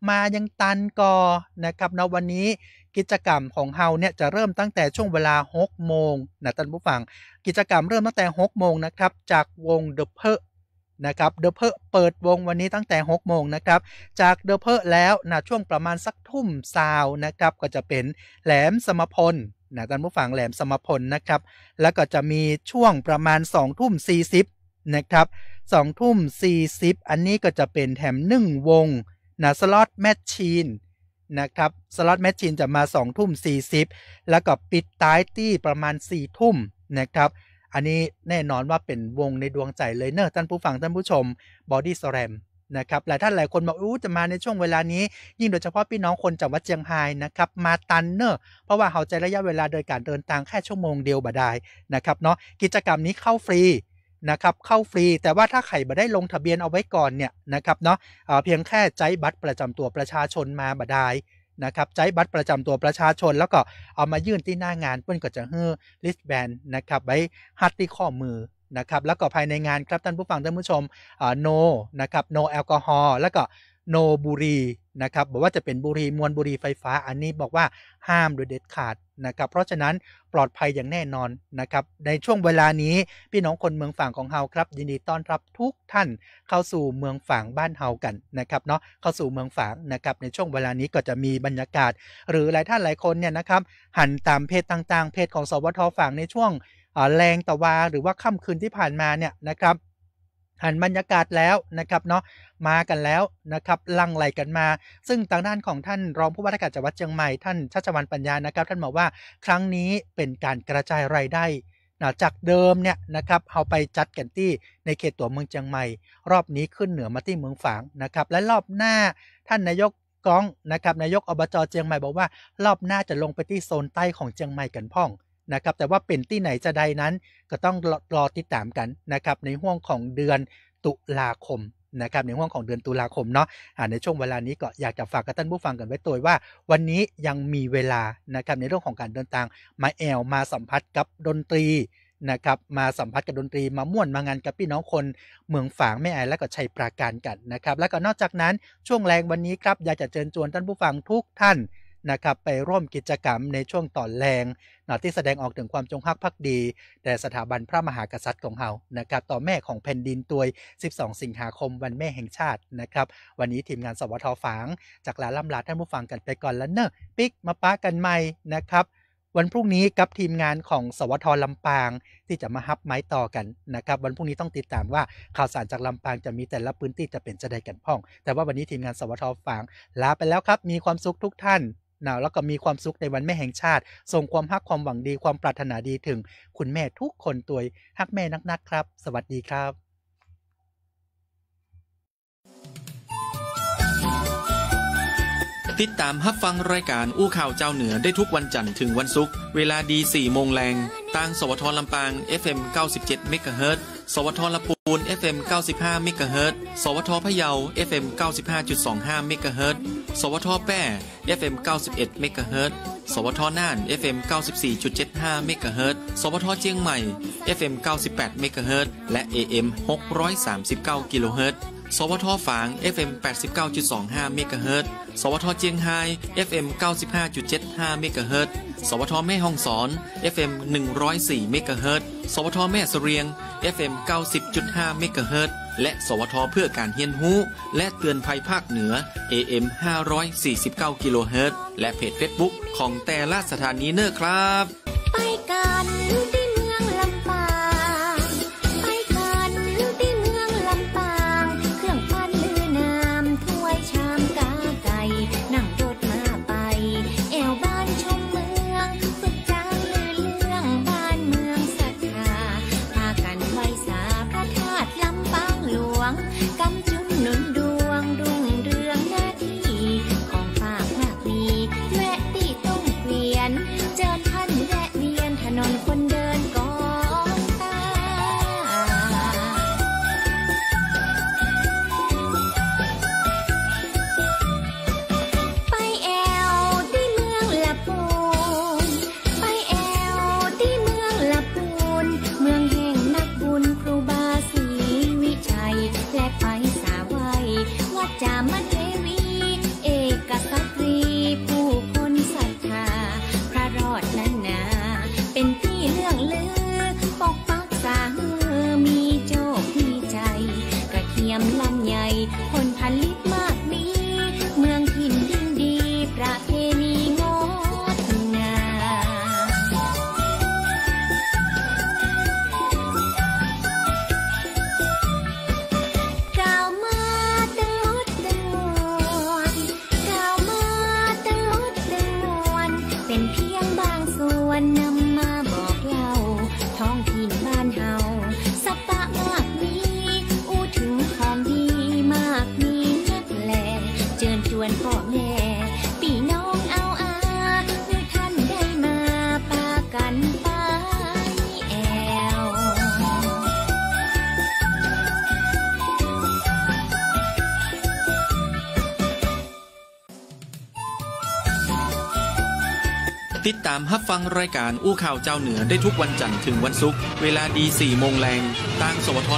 มายังตันกอนะครับวันนี้เ กิจกรรมของเฮาเนี่ยจะเริ่มตั้งแต่ช่วงเวลา 6 โมงนะท่านผู้ฟังกิจกรรมเริ่มตั้งแต่ 6 โมงนะครับจากวง The Pearl นะครับ The Pearl เปิดวงวันนี้ตั้งแต่ 6 โมงนะครับจาก The Pearl แล้วนะช่วงประมาณสักทุ่มซาวนะครับก็จะเป็นแหลมสมพลนะท่านผู้ฟังแหลมสมพลนะครับแล้วก็จะมีช่วงประมาณ 20:40 นะครับ20:40 อันนี้ก็จะเป็นแถม1วงนะสล็อตแมชชีนนะครับสล็อตแมชชีนจะมา 20:40 แล้วก็ปิดท้ายที่ประมาณ 4 ทุ่มนะครับอันนี้แน่นอนว่าเป็นวงในดวงใจเลยเนอะท่านผู้ฟังท่านผู้ชม Body Slam นะครับหลายท่านหลายคนบอกจะมาในช่วงเวลานี้ยิ่งโดยเฉพาะพี่น้องคนจังหวัดเชียงรายนะครับมาตันเนอะเพราะว่าเขาใจระยะเวลาโดยการเดินทางแค่ชั่วโมงเดียวบ่ได้นะครับเนาะกิจกรรมนี้เข้าฟรีนะครับเข้าฟรีแต่ว่าถ้าใครบ่ได้ลงทะเบียนเอาไว้ก่อนเนี่ยนะครับเนาะเพียงแค่ใจบัตรประจำตัวประชาชนมาบ่ได้นะครับใจบัตรประจำตัวประชาชนแล้วก็เอามายื่นที่หน้างานเพิ่นก็จะให้ลิสต์แบนนะครับไว้ฮัดที่ข้อมือนะครับแล้วก็ภายในงานครับท่านผู้ฟังท่านผู้ชมโนนะครับโนแอลกอฮอล์แล้วก็โนบุหรี่นะครับบอกว่าจะเป็นบุหรี่มวลบุหรี่ไฟฟ้าอันนี้บอกว่าห้ามโดยเด็ดขาดนะครับเพราะฉะนั้นปลอดภัยอย่างแน่นอนนะครับในช่วงเวลานี้พี่น้องคนเมืองฝางของเฮาครับยินดีต้อนรับทุกท่านเข้าสู่เมืองฝางบ้านเฮากันนะครับเนาะเข้าสู่เมืองฝางนะครับในช่วงเวลานี้ก็จะมีบรรยากาศหรือหลายท่านหลายคนเนี่ยนะครับหันตามเพจต่างๆเพจของสวทฝางในช่วงแรงตะวาหรือว่าค่ำคืนที่ผ่านมาเนี่ยนะครับหันบรรยากาศแล้วนะครับเนาะมากันแล้วนะครับลังไหลกันมาซึ่งทางด้านของท่านรองผู้ว่าราชการจังหวัดเชียงใหม่ท่านชัชวรรณปัญญานะครับท่านบอกว่าครั้งนี้เป็นการกระจายรายได้จากเดิมเนี่ยนะครับเอาไปจัดกันที่ในเขตตัวเมืองเชียงใหม่รอบนี้ขึ้นเหนือมาที่เมืองฝางนะครับและรอบหน้าท่านนายกก้องนะครับนายกอบจเชียงใหม่บอกว่ารอบหน้าจะลงไปที่โซนใต้ของเชียงใหม่กันพ่องนะครับแต่ว่าเป็นที่ไหนจะใดนั้นก็ต้องรอติดตามกันนะครับในห่วงของเดือนตุลาคมนะครับในห่วงของเดือนตุลาคมเนาะในช่วงเวลานี้ก็อยากจะฝากกับท่านผู้ฟังกันไว้ตัวว่าวันนี้ยังมีเวลานะครับในเรื่องของการเดินทางมาแอวมาสัมผัสกับดนตรีนะครับมาสัมผัสกับดนตรีมาม่วนมางานกับพี่น้องคนเมืองฝางแม่ไอและก็ชัยปราการกันนะครับแล้วก็นอกจากนั้นช่วงแรงวันนี้ครับอยากจะเชิญชวนท่านผู้ฟังทุกท่านนะครับไปร่วมกิจกรรมในช่วงตอนแรงที่แสดงออกถึงความจงรักภักดีแด่สถาบันพระมหากษัตริย์ของเฮานะครับต่อแม่ของแผ่นดินตัวย12 สิงหาคมวันแม่แห่งชาตินะครับวันนี้ทีมงานสวทฝางจากลาล่ำลาท่านผู้ฟังกันไปก่อนแล้วเนอะปิ๊กมาป้ากันใหม่นะครับวันพรุ่งนี้กับทีมงานของสวทลำปางที่จะมาฮับไม้ต่อกันนะครับวันพรุ่งนี้ต้องติดตามว่าข่าวสารจากลำปางจะมีแต่ละพื้นที่จะเป็นจะใดกันพ่องแต่ว่าวันนี้ทีมงานสวทฝางลาไปแล้วครับมีความสุขทุกท่านแล้วก็มีความสุขในวันแม่แห่งชาติส่งความฮักความหวังดีความปรารถนาดีถึงคุณแม่ทุกคนตัวฮักแม่นักๆครับสวัสดีครับติดตามรับฟังรายการอู้ข่าวเจ้าเหนือได้ทุกวันจันทร์ถึงวันศุกร์เวลาดี 4 โมงแรงทางสวทลำปาง FM 97 เมกะเฮิรตซ์สวทลำพูน FM 95 เมกะเฮิรตซ์สวทพะเยา FM 95.25 เมกะเฮิรตซ์สวทแป้ FM 91 เมกะเฮิรตซ์สวทน่าน FM 94.75 เมกะเฮิรตซ์สวทเชียงใหม่ FM 98 เมกะเฮิรตซ์และ AM 639 กิโลเฮิรตซ์สวทฝาง FM 89.25 เมกะเฮิรตซ์สวทเจียงไฮ้ FM 95.75 เมกะเฮิรตซ์สวทแม่ฮ่องสอน FM 104 เมกะเฮิรตซ์สวทแม่เสเรียง FM 90.5 เมกะเฮิรตซ์และสวทเพื่อการเรียนรู้และเตือนภัยภาคเหนือ AM 549 กิโลเฮิรตซ์และเพจ Facebook ของแต่ละสถานีเนอร์ครับไปกันที่เมืองลำปางไปกันที่เมืองลำปางเครื่องปั้นลือน้ำถ้วยชามกาไก่นั่งรถมาไปแอวบ้านชมเมืองฝึกจางลือเรื่องบ้านเมืองศรัทธาพากันไหว้สาพระธาตุลำปางหลวงกำจุนหนุนดวงรุ่งเรืองหน้าที่ของฝากมากมีแวะที่ต้องเปลี่ยนเจอท่านแวะเวียนถนนคนเดินกองตาไปแอวที่เมืองละปูนไปแอวที่เมืองละปูนเมืองแห่งนักบุญครูบาศรีวิชัยและไปสาว ติดตามรับฟังรายการอู้ข่าวเจ้าเหนือได้ทุกวันจันทร์ถึงวันศุกร์เวลาดี 4 โมงแรงทางสวท